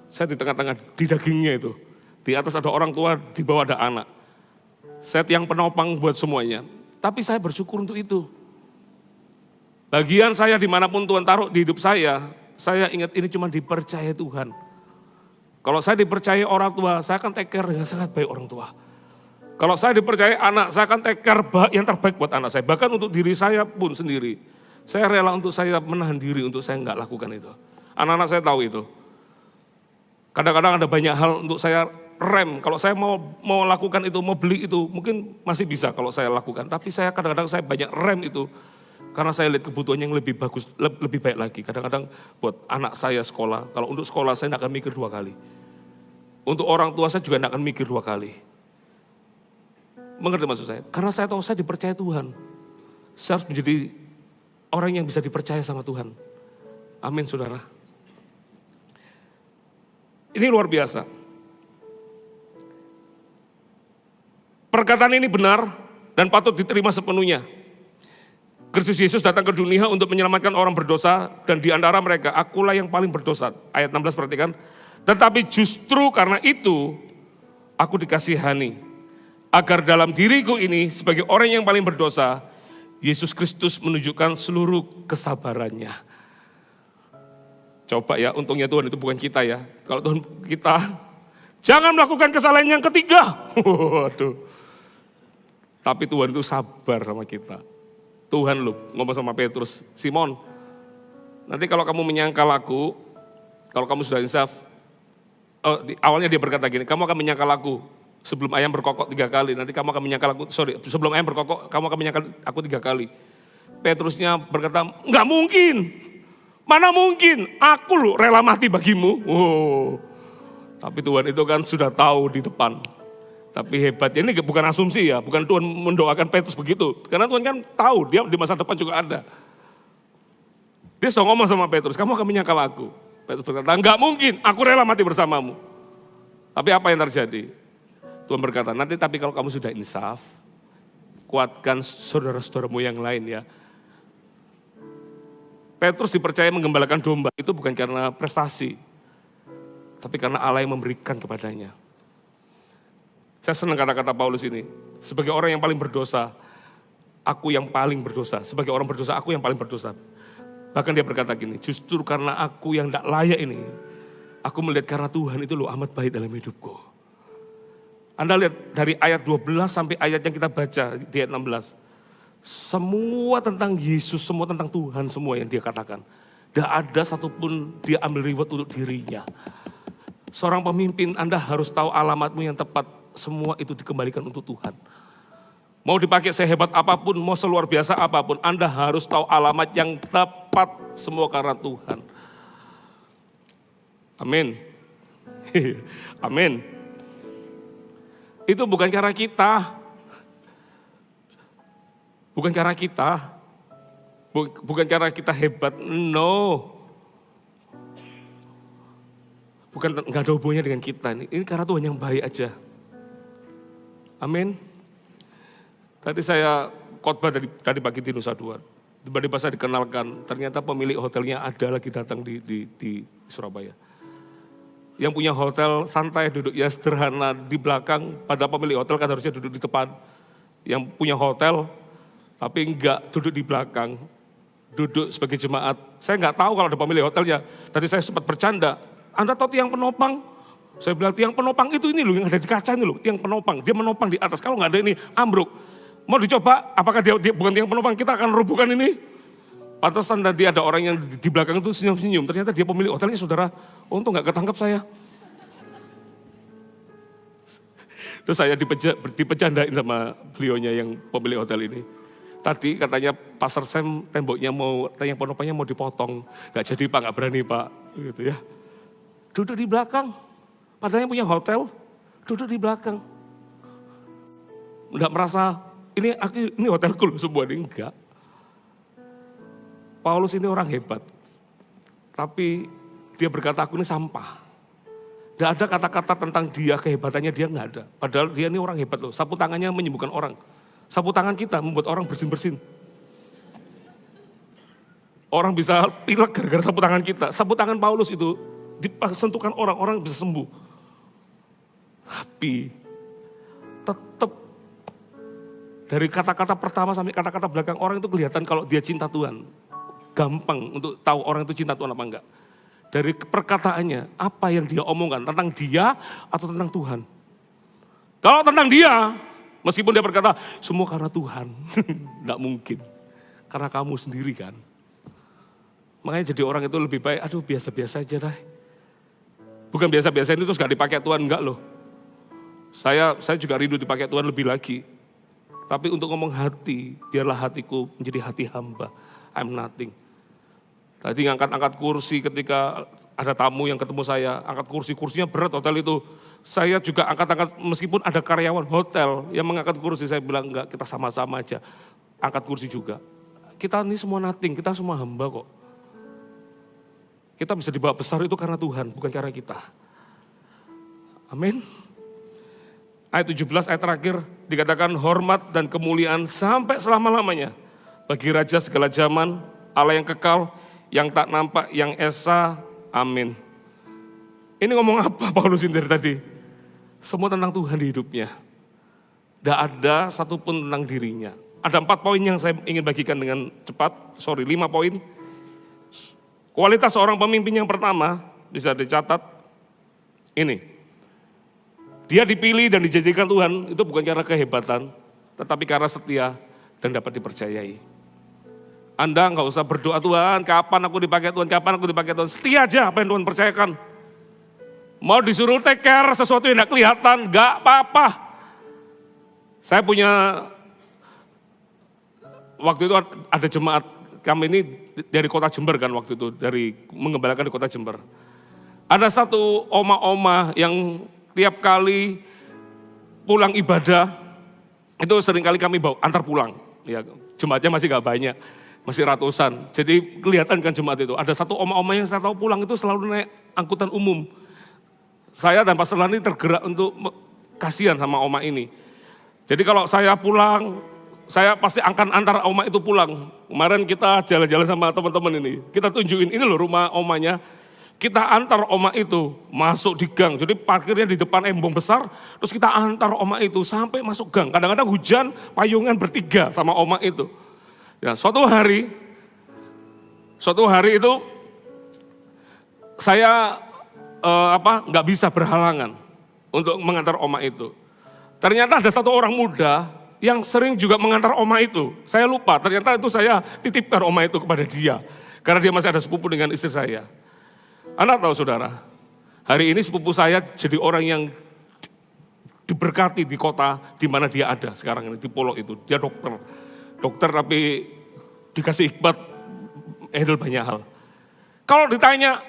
Saya di tengah-tengah, di dagingnya itu. Di atas ada orang tua, di bawah ada anak. Saya yang penopang buat semuanya. Tapi saya bersyukur untuk itu. Bagian saya dimanapun Tuhan taruh di hidup saya ingat ini cuma dipercaya Tuhan. Kalau saya dipercaya orang tua, saya akan take care dengan sangat baik orang tua. Kalau saya dipercaya anak, saya akan take care yang terbaik buat anak saya. Bahkan untuk diri saya pun sendiri. Saya rela untuk saya menahan diri untuk saya enggak lakukan itu. Anak-anak saya tahu itu. Kadang-kadang ada banyak hal untuk saya rem. Kalau saya mau lakukan itu, mau beli itu, mungkin masih bisa kalau saya lakukan. Tapi saya kadang-kadang saya banyak rem itu. Karena saya lihat kebutuhan yang lebih bagus, lebih baik lagi. Kadang-kadang buat anak saya sekolah, kalau untuk sekolah saya tidak akan mikir 2 kali. Untuk orang tua saya juga tidak akan mikir 2 kali. Mengerti maksud saya? Karena saya tahu saya dipercaya Tuhan. Saya harus menjadi orang yang bisa dipercaya sama Tuhan. Amin saudara. Ini luar biasa. Perkataan ini benar dan patut diterima sepenuhnya. Kristus Yesus datang ke dunia untuk menyelamatkan orang berdosa dan di antara mereka akulah yang paling berdosa. Ayat 16 perhatikan. Tetapi justru karena itu aku dikasihani. Agar dalam diriku ini sebagai orang yang paling berdosa, Yesus Kristus menunjukkan seluruh kesabarannya. Coba ya, untungnya Tuhan itu bukan kita ya. Kalau Tuhan kita, jangan melakukan kesalahan yang ketiga. Waduh. Tapi Tuhan itu sabar sama kita. Tuhan loh ngomong sama Petrus, Simon, nanti kalau kamu menyangkal aku, kalau kamu sudah insaf, awalnya dia berkata gini, kamu akan menyangkal aku sebelum ayam berkokok 3 kali, nanti kamu akan menyangkal aku, sebelum ayam berkokok, kamu akan menyangkal aku 3 kali. Petrusnya berkata, enggak mungkin, mana mungkin, aku loh rela mati bagimu. Oh. Tapi Tuhan itu kan sudah tahu di depan. Tapi hebatnya ini bukan asumsi ya, bukan Tuhan mendoakan Petrus begitu. Karena Tuhan kan tahu, dia di masa depan juga ada. Dia sudah ngomong sama Petrus, kamu akan menyangkal aku. Petrus berkata, enggak mungkin, aku rela mati bersamamu. Tapi apa yang terjadi? Tuhan berkata, nanti tapi kalau kamu sudah insaf, kuatkan saudara-saudaramu yang lain ya. Petrus dipercaya menggembalakan domba, itu bukan karena prestasi. Tapi karena Allah yang memberikan kepadanya. Saya senang kata-kata Paulus ini. Sebagai orang yang paling berdosa, aku yang paling berdosa. Sebagai orang berdosa, aku yang paling berdosa. Bahkan dia berkata gini, justru karena aku yang tidak layak ini, aku melihat karena Tuhan itu loh amat baik dalam hidupku. Anda lihat dari ayat 12 sampai ayat yang kita baca di ayat 16. Semua tentang Yesus, semua tentang Tuhan, semua yang dia katakan. Tidak ada satupun dia ambil reward untuk dirinya. Seorang pemimpin Anda harus tahu alamatmu yang tepat. Semua itu dikembalikan untuk Tuhan. Mau dipakai sehebat apapun, mau seluar biasa apapun, Anda harus tahu alamat yang tepat, semua karena Tuhan. Amin. Amin. Itu bukan cara kita. Bukan cara kita. Bukan cara kita hebat, no. Bukan, nggak ada hubungannya dengan kita. Ini karena Tuhan yang baik aja. Amin. Tadi saya khotbah dari pagi di Nusa Dua. Tiba-tiba saya dikenalkan, ternyata pemilik hotelnya ada lagi datang di Surabaya. Yang punya hotel santai, duduk ya sederhana di belakang, pada pemilik hotel kan harusnya duduk di depan. Yang punya hotel, tapi enggak duduk di belakang, duduk sebagai jemaat. Saya enggak tahu kalau ada pemilik hotelnya. Tadi saya sempat bercanda, Anda tahu tiang penopang? Saya bilang tiang penopang itu ini loh, yang ada di kaca ini loh, tiang penopang. Dia menopang di atas, kalau enggak ada ini ambruk. Mau dicoba, apakah dia bukan tiang penopang, kita akan rubuhkan ini. Pantesan tadi ada orang yang di belakang itu senyum-senyum, ternyata dia pemilik hotelnya saudara. Untung gak ketangkap saya. Terus saya dipecandain sama beliaunya yang pemilik hotel ini. Tadi katanya Pastor Sam temboknya tiang penopangnya mau dipotong. Gak jadi Pak, gak berani Pak. Gitu ya. Duduk di belakang, padahal yang punya hotel, duduk di belakang. Enggak merasa, ini hotelku loh semua ini, enggak. Paulus ini orang hebat, tapi dia berkata aku ini sampah. Tidak ada kata-kata tentang dia, kehebatannya dia enggak ada. Padahal dia ini orang hebat loh, sapu tangannya menyembuhkan orang. Sapu tangan kita membuat orang bersin-bersin. Orang bisa pilek gara-gara sapu tangan kita. Sapu tangan Paulus itu disentuhkan orang bisa sembuh. Tapi tetap dari kata-kata pertama sampai kata-kata belakang orang itu kelihatan kalau dia cinta Tuhan. Gampang untuk tahu orang itu cinta Tuhan apa enggak. Dari perkataannya, apa yang dia omongkan, tentang dia atau tentang Tuhan. Kalau tentang dia, meskipun dia berkata, semua karena Tuhan. Enggak mungkin. Karena kamu sendiri kan. Makanya jadi orang itu lebih baik, aduh biasa-biasa aja dah. Bukan biasa-biasa ini terus gak dipakai Tuhan, enggak loh. Saya juga rindu dipakai Tuhan lebih lagi. Tapi untuk ngomong hati, biarlah hatiku menjadi hati hamba. I'm nothing. Tadi ngangkat-angkat kursi ketika ada tamu yang ketemu saya, angkat kursinya berat hotel itu. Saya juga angkat-angkat meskipun ada karyawan hotel yang mengangkat kursi, saya bilang enggak, kita sama-sama aja. Angkat kursi juga. Kita ini semua nothing, kita semua hamba kok. Kita bisa dibawa besar itu karena Tuhan, bukan karena kita. Amin. Ayat 17, ayat terakhir dikatakan hormat dan kemuliaan sampai selama-lamanya. Bagi Raja segala zaman, Allah yang kekal, yang tak nampak, yang esa, amin. Ini ngomong apa Paulus ini dari tadi? Semua tentang Tuhan di hidupnya. Tidak ada satupun tentang dirinya. Ada 4 poin yang saya ingin bagikan dengan cepat. 5 poin. Kualitas seorang pemimpin yang pertama, bisa dicatat, ini. Dia dipilih dan dijadikan Tuhan, itu bukan karena kehebatan, tetapi karena setia dan dapat dipercayai. Anda nggak usah berdoa, Tuhan, kapan aku dipakai Tuhan, kapan aku dipakai Tuhan. Setia aja apa yang Tuhan percayakan. Mau disuruh take care sesuatu yang tidak kelihatan, nggak apa-apa. Saya punya, waktu itu ada jemaat, kami ini dari kota Jember kan waktu itu, dari mengembalakan di kota Jember. Ada satu oma-oma yang tiap kali pulang ibadah, itu seringkali kami bawa antar pulang. Ya, jemaatnya masih gak banyak, masih ratusan. Jadi kelihatan kan jemaat itu. Ada satu oma-oma yang saya tahu pulang itu selalu naik angkutan umum. Saya dan Pastor Lani tergerak untuk kasihan sama oma ini. Jadi kalau saya pulang, saya pasti akan antar oma itu pulang. Kemarin kita jalan-jalan sama teman-teman ini. Kita tunjukin, ini loh rumah omanya. Kita antar oma itu masuk di gang, jadi parkirnya di depan embong besar, terus kita antar oma itu sampai masuk gang. Kadang-kadang hujan, payungan bertiga sama oma itu. Ya, suatu hari itu saya nggak bisa berhalangan untuk mengantar oma itu. Ternyata ada satu orang muda yang sering juga mengantar oma itu. Saya lupa, ternyata itu saya titipkan oma itu kepada dia, karena dia masih ada sepupu dengan istri saya. Anda tahu saudara, hari ini sepupu saya jadi orang yang diberkati di kota di mana dia ada sekarang ini, di Pulau itu. Dia dokter. Dokter tapi dikasih hikmat, handle banyak hal. Kalau ditanya,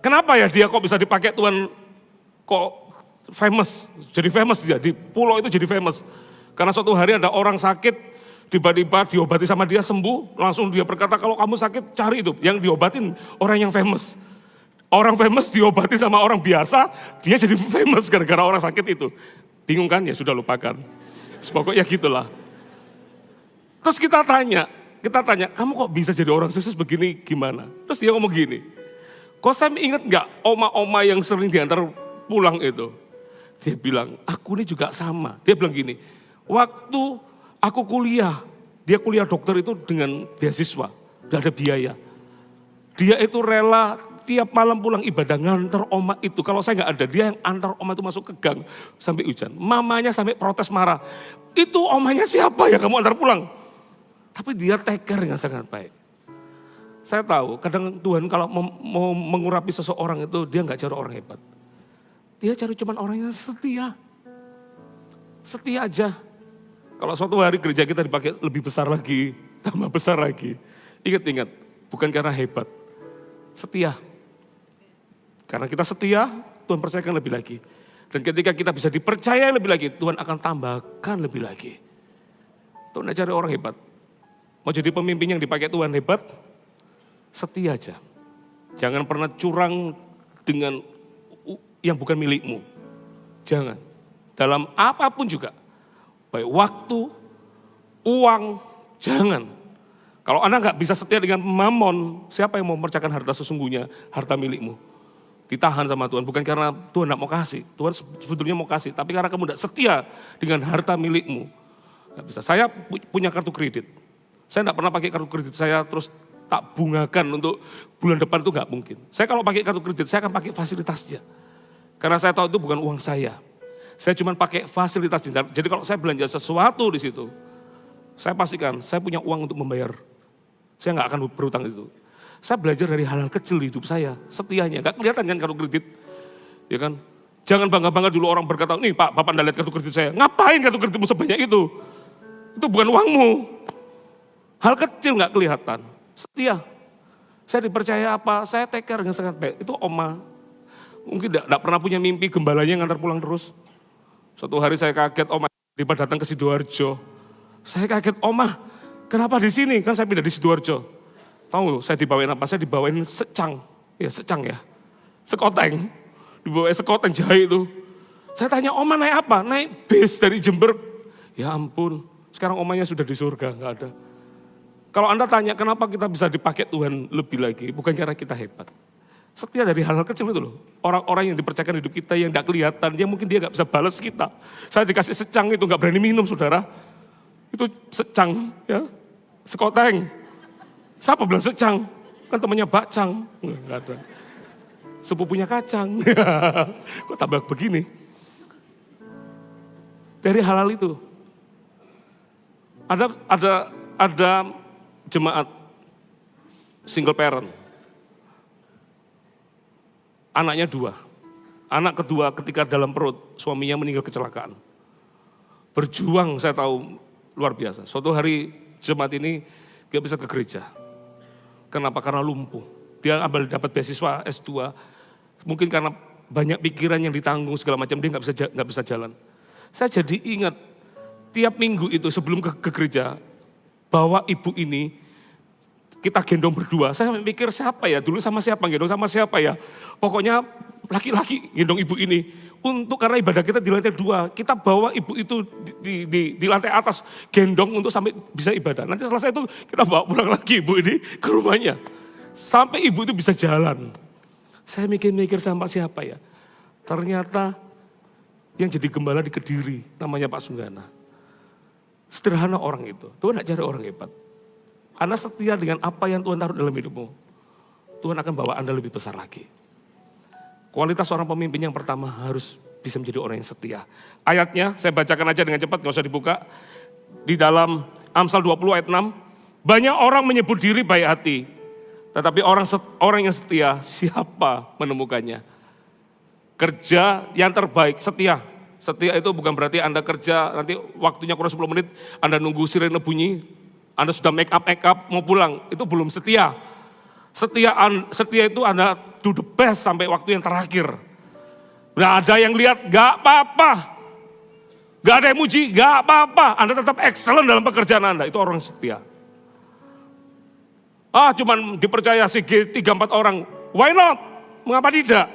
kenapa ya dia kok bisa dipakai Tuhan, kok famous, jadi famous dia, di pulau itu jadi famous. Karena suatu hari ada orang sakit, tiba-tiba diobati sama dia sembuh, langsung dia berkata kalau kamu sakit cari itu, yang diobatin orang yang famous. Orang famous diobati sama orang biasa, dia jadi famous gara-gara orang sakit itu. Bingung kan? Ya sudah lupakan. Pokoknya gitulah. Terus kita tanya, kamu kok bisa jadi orang sukses begini gimana? Terus dia ngomong gini, kok Sam ingat gak oma-oma yang sering diantar pulang itu? Dia bilang, aku ini juga sama. Dia bilang gini, waktu aku kuliah, dia kuliah dokter itu dengan beasiswa, gak ada biaya. Dia itu rela tiap malam pulang ibadah nganter oma itu. Kalau saya gak ada, dia yang antar oma itu masuk ke gang sampai hujan. Mamanya sampai protes marah, itu omanya siapa ya kamu antar pulang? Tapi dia take care dengan sangat baik. Saya tahu kadang Tuhan kalau mau mengurapi seseorang itu dia gak cari orang hebat. Dia cari cuman orang yang setia. Setia aja. Kalau suatu hari gereja kita dipakai lebih besar lagi, tambah besar lagi. Ingat-ingat, bukan karena hebat. Setia. Karena kita setia, Tuhan percayakan lebih lagi. Dan ketika kita bisa dipercaya lebih lagi, Tuhan akan tambahkan lebih lagi. Tuhan gak cari orang hebat. Mau jadi pemimpin yang dipakai Tuhan hebat, setia aja. Jangan pernah curang dengan yang bukan milikmu. Jangan. Dalam apapun juga. Baik waktu, uang, jangan. Kalau Anda nggak bisa setia dengan mamon, siapa yang mau mempercayakan harta sesungguhnya, harta milikmu? Ditahan sama Tuhan, bukan karena Tuhan nggak mau kasih. Tuhan sebetulnya mau kasih, tapi karena kamu nggak setia dengan harta milikmu. Nggak bisa. Saya punya kartu kredit. Saya nggak pernah pakai kartu kredit saya terus tak bungakan untuk bulan depan, itu nggak mungkin. Saya kalau pakai kartu kredit, saya akan pakai fasilitasnya. Karena saya tahu itu bukan uang saya. Saya cuma pakai fasilitas. Jadi kalau saya belanja sesuatu di situ, saya pastikan saya punya uang untuk membayar. Saya nggak akan berutang di situ. Saya belajar dari hal-hal kecil di hidup saya, setianya. Nggak kelihatan kan kartu kredit, ya kan? Jangan bangga-bangga dulu orang berkata, nih Pak, Bapak nggak lihat kartu kredit saya. Ngapain kartu kreditmu sebanyak itu? Itu bukan uangmu. Hal kecil nggak kelihatan, setia. Saya dipercaya apa, saya take care dengan sangat baik. Itu oma, mungkin tidak pernah punya mimpi gembalanya ngantar pulang terus. Suatu hari saya kaget, oma tiba datang ke Sidoarjo. Saya kaget, oma kenapa di sini? Kan saya pindah di Sidoarjo. Tahu saya dibawain apa? Saya dibawain secang, ya secang ya, sekoteng. Dibawain sekoteng jahe itu. Saya tanya, oma naik apa? Naik bis dari Jember. Ya ampun, sekarang omanya sudah di surga, nggak ada. Kalau Anda tanya kenapa kita bisa dipakai Tuhan lebih lagi, bukan karena kita hebat. Setia dari hal-hal kecil itu loh. Orang-orang yang dipercayakan hidup kita yang gak kelihatan, yang mungkin dia gak bisa balas kita. Saya dikasih secang itu gak berani minum saudara. Itu secang ya, sekoteng. Siapa bilang secang? Kan temannya bakcang. Enggak ada. Sepupunya kacang. Kok tambah begini? Dari hal-hal itu. Ada jemaat single parent. Anaknya 2. Anak kedua ketika dalam perut suaminya meninggal kecelakaan. Berjuang saya tahu luar biasa. Suatu hari jemaat ini gak bisa ke gereja. Kenapa? Karena lumpuh. Dia dapat beasiswa S2. Mungkin karena banyak pikiran yang ditanggung segala macam dia gak bisa jalan. Saya jadi ingat tiap minggu itu sebelum ke gereja, bawa ibu ini, kita gendong berdua. Saya mikir siapa ya, dulu sama siapa, gendong sama siapa ya. Pokoknya laki-laki gendong ibu ini. Karena ibadah kita di lantai 2, kita bawa ibu itu di lantai atas, gendong untuk sampai bisa ibadah. Nanti selesai itu kita bawa pulang lagi ibu ini ke rumahnya. Sampai ibu itu bisa jalan. Saya mikir-mikir sama siapa ya. Ternyata yang jadi gembala di Kediri, namanya Pak Sunggana. Sederhana orang itu, Tuhan gak cari orang hebat. Anda setia dengan apa yang Tuhan taruh dalam hidupmu, Tuhan akan bawa Anda lebih besar lagi. Kualitas seorang pemimpin yang pertama harus bisa menjadi orang yang setia. Ayatnya saya bacakan aja dengan cepat, gak usah dibuka. Di dalam Amsal 20 ayat 6, banyak orang menyebut diri baik hati, tetapi orang yang setia siapa menemukannya? Kerja yang terbaik, setia. Setia itu bukan berarti Anda kerja, nanti waktunya kurang 10 menit, Anda nunggu sirene bunyi, Anda sudah make up, mau pulang. Itu belum setia. Setia itu Anda do the best sampai waktu yang terakhir. Nah ada yang lihat, gak apa-apa. Gak ada yang muji, gak apa-apa. Anda tetap excellent dalam pekerjaan Anda, itu orang setia. Cuman dipercaya CG 3-4 orang, why not? Mengapa tidak?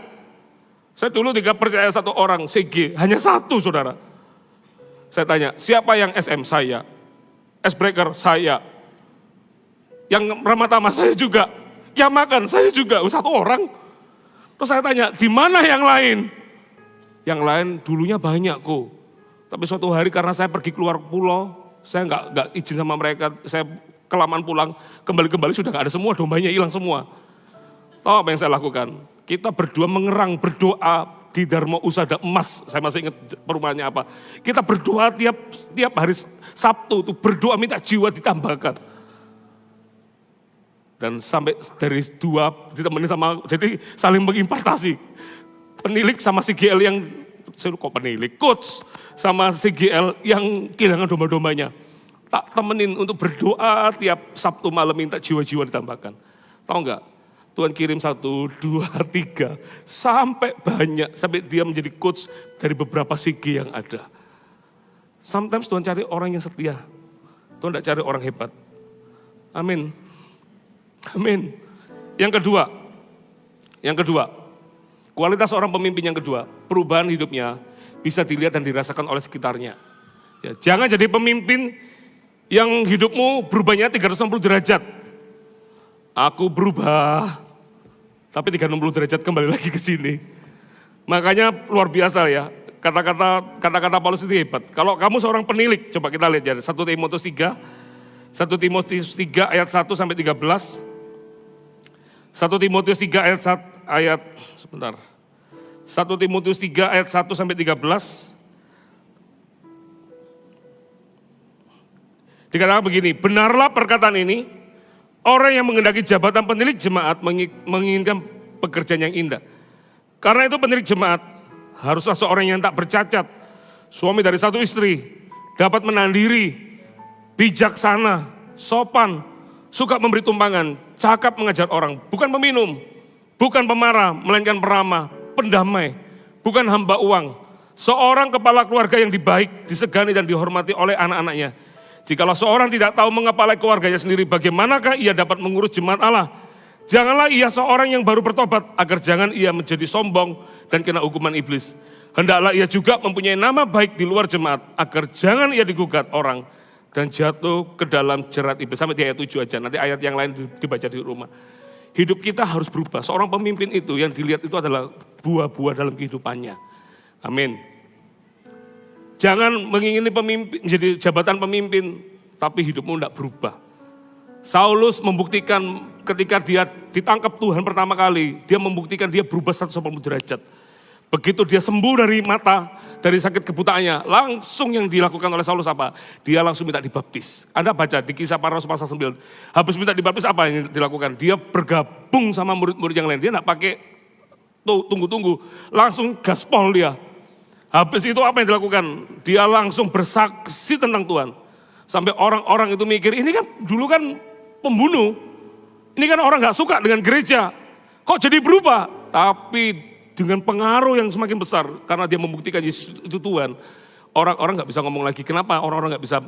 Saya dulu tidak percaya 1 orang CG, hanya 1 saudara. Saya tanya, siapa yang SM? Saya. S-breaker? Saya. Yang ramah-tamah? Saya juga. Yang makan? Saya juga. 1 orang. Terus saya tanya, di mana yang lain? Yang lain dulunya banyak kok. Tapi suatu hari karena saya pergi keluar pulau, saya nggak izin sama mereka, saya kelamaan pulang, kembali sudah nggak ada semua, dombanya hilang semua. Tahu apa yang saya lakukan? Kita berdua mengerang, berdoa di Dharma Usada Emas, saya masih ingat perumahannya apa. Kita berdoa tiap hari Sabtu, itu berdoa minta jiwa ditambahkan. Dan sampai dari 2 ditemani sama, jadi saling mengimpartasi. Penilik sama CGL yang, coach sama CGL yang kehilangan domba-dombanya. Tak temenin untuk berdoa tiap Sabtu malam minta jiwa-jiwa ditambahkan. Tahu enggak? Tuhan kirim 1, 2, 3, sampai banyak. Sampai dia menjadi coach dari beberapa CG yang ada. Sometimes Tuhan cari orang yang setia. Tuhan tidak cari orang hebat. Amin. Amin. Yang kedua, kualitas orang pemimpin yang kedua, perubahan hidupnya bisa dilihat dan dirasakan oleh sekitarnya. Ya, jangan jadi pemimpin yang hidupmu berubahnya 360 derajat. Aku berubah, tapi 360 derajat kembali lagi ke sini. Makanya luar biasa ya, kata-kata Paulus itu hebat. Kalau kamu seorang penilik, coba kita lihat ya, 1 Timotius 3 ayat 1 sampai 13. 1 Timotius 3 ayat 1 sampai 13. Dikatakan begini, benarlah perkataan ini, orang yang menghendaki jabatan penilik jemaat menginginkan pekerjaan yang indah. Karena itu penilik jemaat haruslah seorang yang tak bercacat, suami dari 1 istri, dapat menahan diri, bijaksana, sopan, suka memberi tumpangan, cakap mengajar orang, bukan peminum, bukan pemarah, melainkan peramah, pendamai, bukan hamba uang. Seorang kepala keluarga yang dibaik, disegani dan dihormati oleh anak-anaknya. Jikalau seorang tidak tahu mengepalai keluarganya sendiri, bagaimanakah ia dapat mengurus jemaat Allah? Janganlah ia seorang yang baru bertobat, agar jangan ia menjadi sombong dan kena hukuman iblis. Hendaklah ia juga mempunyai nama baik di luar jemaat, agar jangan ia digugat orang dan jatuh ke dalam jerat iblis. Sampai di ayat 7 aja, nanti ayat yang lain dibaca di rumah. Hidup kita harus berubah. Seorang pemimpin itu yang dilihat itu adalah buah-buah dalam kehidupannya. Amin. Jangan mengingini pemimpin, menjadi jabatan pemimpin, tapi hidupmu tidak berubah. Saulus membuktikan ketika dia ditangkap Tuhan pertama kali, dia membuktikan dia berubah 180 derajat. Begitu dia sembuh dari mata, dari sakit kebutaannya, langsung yang dilakukan oleh Saulus apa? Dia langsung minta dibaptis. Anda baca di Kisah Para Rasul pasal 9. Habis minta dibaptis apa yang dilakukan? Dia bergabung sama murid-murid yang lain. Dia tidak pakai tunggu-tunggu, langsung gaspol dia. Habis itu apa yang dilakukan? Dia langsung bersaksi tentang Tuhan. Sampai orang-orang itu mikir, ini kan dulu kan pembunuh. Ini kan orang gak suka dengan gereja. Kok jadi berubah? Tapi dengan pengaruh yang semakin besar. Karena dia membuktikan Yesus itu Tuhan. Orang-orang gak bisa ngomong lagi. Kenapa? Orang-orang gak bisa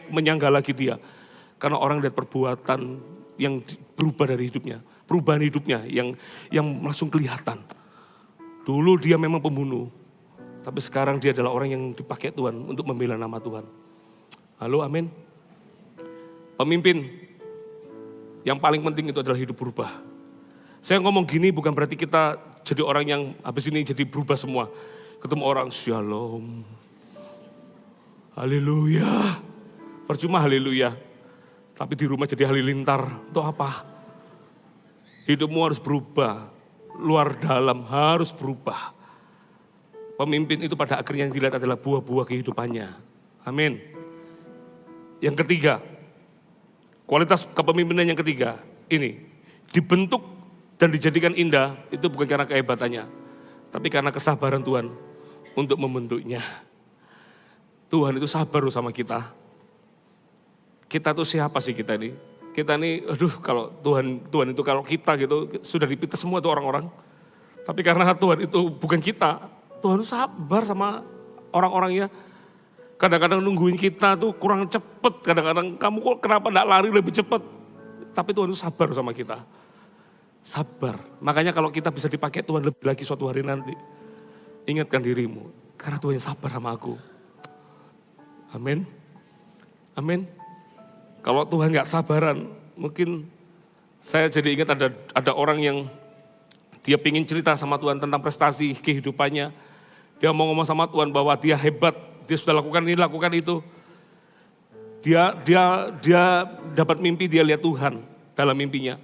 menyangga lagi dia. Karena orang lihat perbuatan yang berubah dari hidupnya. Perubahan hidupnya yang langsung kelihatan. Dulu dia memang pembunuh. Tapi sekarang dia adalah orang yang dipakai Tuhan untuk membela nama Tuhan. Halo, amin. Pemimpin, yang paling penting itu adalah hidup berubah. Saya ngomong gini bukan berarti kita jadi orang yang habis ini jadi berubah semua. Ketemu orang, shalom. Haleluya. Percuma haleluya. Tapi di rumah jadi halilintar. Untuk apa? Hidupmu harus berubah. Luar dalam harus berubah. Pemimpin itu pada akhirnya yang dilihat adalah buah-buah kehidupannya. Amin. Yang ketiga, kualitas kepemimpinan yang ketiga, ini dibentuk dan dijadikan indah itu bukan karena kehebatannya, tapi karena kesabaran Tuhan. untuk membentuknya. Tuhan itu sabar sama kita. Kita tuh siapa sih kita ini? Kita ini, kalau Tuhan itu kalau kita gitu, sudah dipita semua tuh orang-orang. Tapi karena Tuhan itu bukan kita, Tuhan itu sabar sama orang-orangnya. Kadang-kadang nungguin kita tuh kurang cepet, kadang-kadang kamu kok kenapa gak lari lebih cepet. Tapi Tuhan itu sabar sama kita. Sabar, makanya kalau kita bisa dipakai Tuhan lebih lagi suatu hari nanti. Ingatkan dirimu, karena Tuhan yang sabar sama aku. Amin. Amin. Kalau Tuhan gak sabaran, mungkin saya jadi ingat ada orang yang dia pingin cerita sama Tuhan tentang prestasi kehidupannya. Dia mau ngomong sama Tuhan bahwa dia hebat, dia sudah lakukan ini, lakukan itu. Dia dapat mimpi, dia lihat Tuhan dalam mimpinya.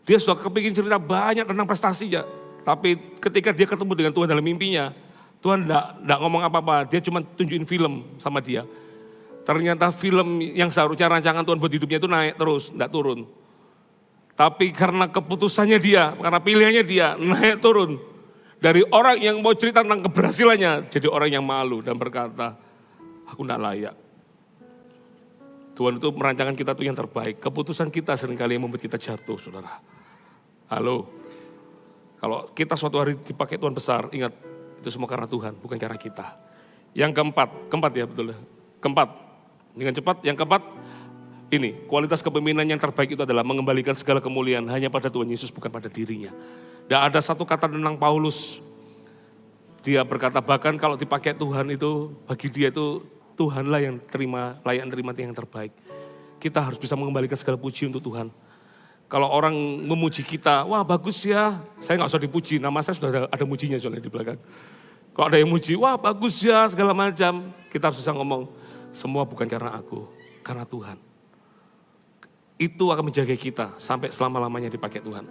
Dia sudah kepingin cerita banyak tentang prestasinya. Tapi ketika dia ketemu dengan Tuhan dalam mimpinya, Tuhan enggak ngomong apa-apa, dia cuma tunjukin film sama dia. Ternyata film yang seharusnya rancangan Tuhan buat hidupnya itu naik terus, enggak turun. Tapi karena keputusannya dia, karena pilihannya dia, naik turun. Dari orang yang mau cerita tentang keberhasilannya, jadi orang yang malu dan berkata, aku enggak layak. Tuhan itu merancangkan kita tuh yang terbaik. Keputusan kita seringkali yang membuat kita jatuh, saudara. Halo. Kalau kita suatu hari dipakai Tuhan besar, ingat, itu semua karena Tuhan, bukan karena kita. Yang keempat ya betul ya. Keempat. Dengan cepat, yang keempat, ini, kualitas kepemimpinan yang terbaik itu adalah mengembalikan segala kemuliaan hanya pada Tuhan Yesus, bukan pada dirinya. Dan ada satu kata tentang Paulus, dia berkata bahkan kalau dipakai Tuhan itu, bagi dia itu Tuhanlah yang layak terima yang terbaik. Kita harus bisa mengembalikan segala puji untuk Tuhan. Kalau orang memuji kita, wah bagus ya, saya gak usah dipuji, nama saya sudah ada mujinya soalnya di belakang. Kalau ada yang muji, wah bagus ya segala macam, kita harus bisa ngomong, semua bukan karena aku, karena Tuhan. Itu akan menjaga kita sampai selama-lamanya dipakai Tuhan.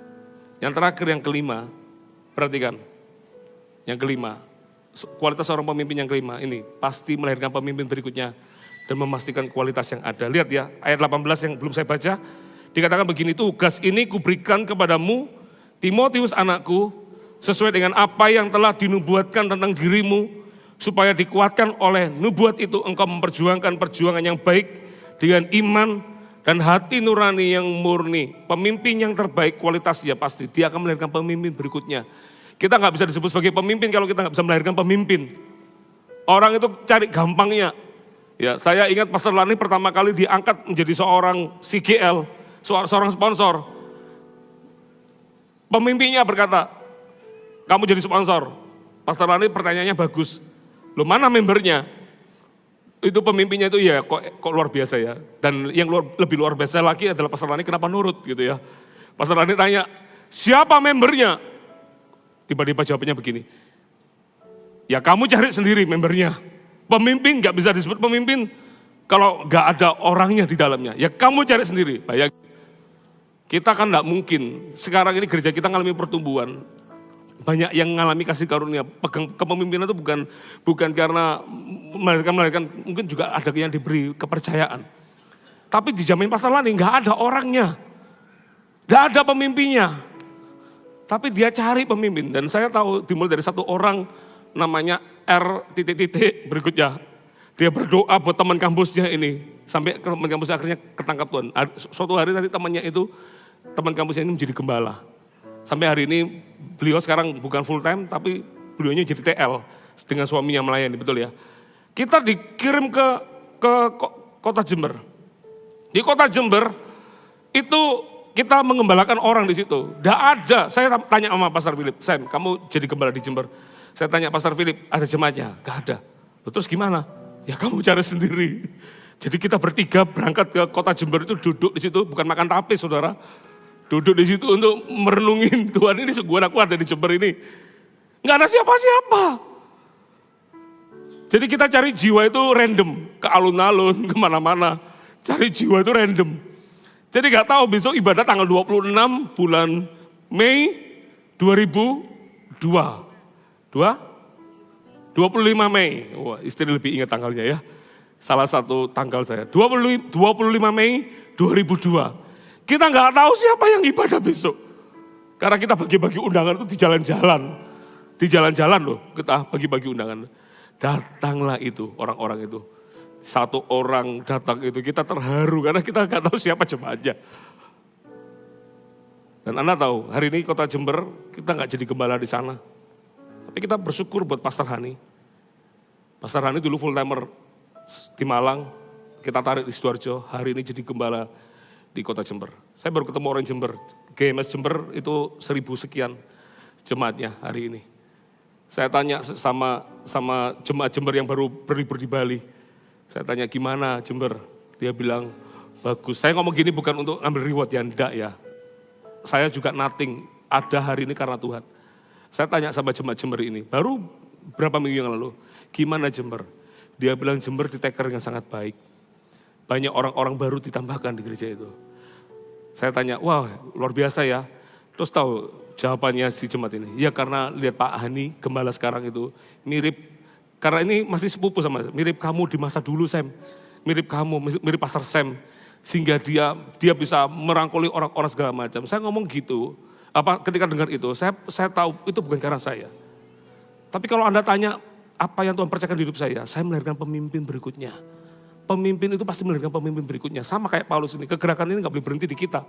Yang terakhir, yang kelima, perhatikan. Yang kelima, kualitas seorang pemimpin yang kelima ini pasti melahirkan pemimpin berikutnya dan memastikan kualitas yang ada. Lihat ya, ayat 18 yang belum saya baca, dikatakan begini, tugas ini kuberikan kepadamu, Timotius anakku, sesuai dengan apa yang telah dinubuatkan tentang dirimu, supaya dikuatkan oleh nubuat itu engkau memperjuangkan perjuangan yang baik dengan iman dan hati nurani yang murni. Pemimpin yang terbaik kualitasnya pasti, dia akan melahirkan pemimpin berikutnya. Kita gak bisa disebut sebagai pemimpin kalau kita gak bisa melahirkan pemimpin. Orang itu cari gampangnya. Ya, saya ingat Pastor Lani pertama kali diangkat menjadi seorang CGL, seorang sponsor. Pemimpinnya berkata, kamu jadi sponsor. Pastor Lani pertanyaannya bagus. Loh mana membernya? Itu pemimpinnya itu ya kok luar biasa ya. Dan yang lebih luar biasa lagi adalah Pastor Lani kenapa nurut gitu ya. Pastor Lani tanya, siapa membernya? Tiba-tiba jawabnya begini, ya kamu cari sendiri membernya. Pemimpin gak bisa disebut pemimpin kalau gak ada orangnya di dalamnya. Ya kamu cari sendiri. Bayangin, kita kan gak mungkin, sekarang ini gereja kita ngalami pertumbuhan. Banyak yang mengalami kasih karunia, pegang kepemimpinan itu bukan karena melahirkan, mungkin juga ada yang diberi kepercayaan. Tapi di zaman Pastor Lani gak ada orangnya, gak ada pemimpinnya. Tapi dia cari pemimpin, dan saya tahu dimulai dari satu orang namanya R berikutnya. Dia berdoa buat teman kampusnya ini, sampai teman kampusnya akhirnya ketangkap Tuhan. Suatu hari nanti teman kampusnya ini menjadi gembala. Sampai hari ini beliau sekarang bukan full time, tapi beliaunya jadi TL dengan suaminya melayani, betul ya. Kita dikirim ke kota Jember. Di kota Jember itu kita mengembalakan orang di situ. Tidak ada, saya tanya sama Pastor Philip, Sam kamu jadi gembala di Jember. Saya tanya Pastor Philip, ada jemaatnya? Gak ada. Terus gimana? Ya kamu cari sendiri. Jadi kita bertiga berangkat ke kota Jember itu, duduk di situ, bukan makan tapis saudara. Duduk di situ untuk merenungin Tuhan ini gue kuat di Jember ini. Gak ada siapa-siapa. Jadi kita cari jiwa itu random, ke alun-alun, kemana-mana. Cari jiwa itu random. Jadi gak tahu besok ibadah tanggal 26 bulan Mei 2002. 25 Mei. Wah, istri lebih ingat tanggalnya ya. Salah satu tanggal saya. 25 Mei 2002. Kita gak tahu siapa yang ibadah besok. Karena kita bagi-bagi undangan itu di jalan-jalan. Di jalan-jalan loh kita bagi-bagi undangan. Datanglah itu orang-orang itu. Satu orang datang itu kita terharu karena kita nggak tahu siapa jemaatnya. Dan Anda tahu hari ini kota Jember kita nggak jadi gembala di sana. Tapi kita bersyukur buat Pastor Hani. Pastor Hani dulu full timer di Malang, kita tarik di Sidoarjo, hari ini jadi gembala di kota Jember. Saya baru ketemu orang Jember, GMS Jember itu 1000 sekian jemaatnya hari ini. Saya tanya sama jemaat Jember yang baru berlibur di Bali. Saya tanya gimana Jember? Dia bilang bagus. Saya ngomong gini bukan untuk ambil reward ya, enggak ya. Saya juga nothing, ada hari ini karena Tuhan. Saya tanya sama jemaat Jember ini, baru berapa minggu yang lalu, gimana Jember? Dia bilang Jember di take care dengan sangat baik. Banyak orang-orang baru ditambahkan di gereja itu. Saya tanya, wah luar biasa ya. Terus tahu jawabannya si jemaat ini, ya karena lihat Pak Hani, gembala sekarang itu mirip. Karena ini masih sepupu sama saya, mirip kamu di masa dulu Sam, mirip kamu, mirip Pastor Sam, sehingga dia bisa merangkuli orang-orang segala macam. Saya ngomong gitu, ketika dengar itu, saya tahu itu bukan karena saya. Tapi kalau Anda tanya apa yang Tuhan percayakan di hidup saya melahirkan pemimpin berikutnya. Pemimpin itu pasti melahirkan pemimpin berikutnya, sama kayak Paulus ini, kegerakan ini nggak boleh berhenti di kita.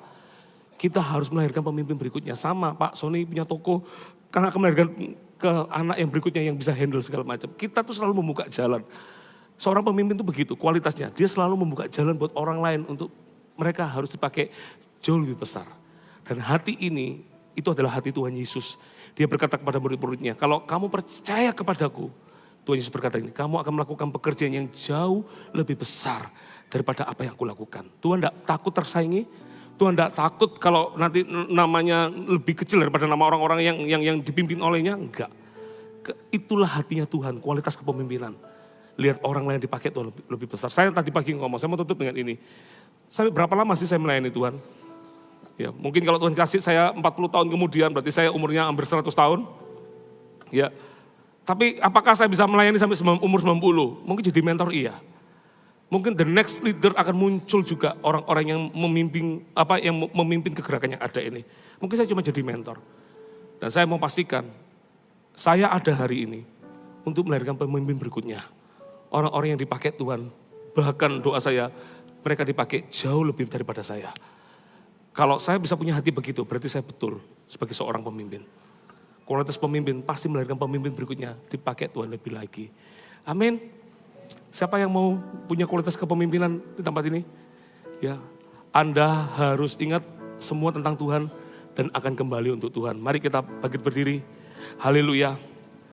Kita harus melahirkan pemimpin berikutnya, sama Pak Sony punya toko, karena akan melahirkan ke anak yang berikutnya yang bisa handle segala macam. Kita tuh selalu membuka jalan. Seorang pemimpin itu begitu kualitasnya. Dia selalu membuka jalan buat orang lain untuk mereka harus dipakai jauh lebih besar. Dan hati ini itu adalah hati Tuhan Yesus. Dia berkata kepada murid-muridnya, kalau kamu percaya kepadaku, Tuhan Yesus berkata ini, kamu akan melakukan pekerjaan yang jauh lebih besar daripada apa yang aku lakukan. Tuhan tidak takut tersaingi, Tuhan tidak takut kalau nanti namanya lebih kecil daripada nama orang-orang yang dipimpin olehnya, enggak. Itulah hatinya Tuhan, kualitas kepemimpinan. Lihat orang lain dipakai Tuhan lebih besar. Saya tadi pagi ngomong, saya mau tutup dengan ini. Sampai berapa lama sih saya melayani Tuhan? Ya, mungkin kalau Tuhan kasih saya 40 tahun kemudian, berarti saya umurnya hampir 100 tahun. Ya, tapi apakah saya bisa melayani sampai umur 90? Mungkin jadi mentor iya. Mungkin the next leader akan muncul juga orang-orang yang memimpin kegerakan yang ada ini. Mungkin saya cuma jadi mentor. Dan saya mau pastikan, saya ada hari ini untuk melahirkan pemimpin berikutnya. Orang-orang yang dipakai Tuhan, bahkan doa saya, mereka dipakai jauh lebih daripada saya. Kalau saya bisa punya hati begitu, berarti saya betul sebagai seorang pemimpin. Kualitas pemimpin pasti melahirkan pemimpin berikutnya, dipakai Tuhan lebih lagi. Amin. Siapa yang mau punya kualitas kepemimpinan di tempat ini? Ya, Anda harus ingat semua tentang Tuhan dan akan kembali untuk Tuhan. Mari kita bangkit berdiri. Haleluya.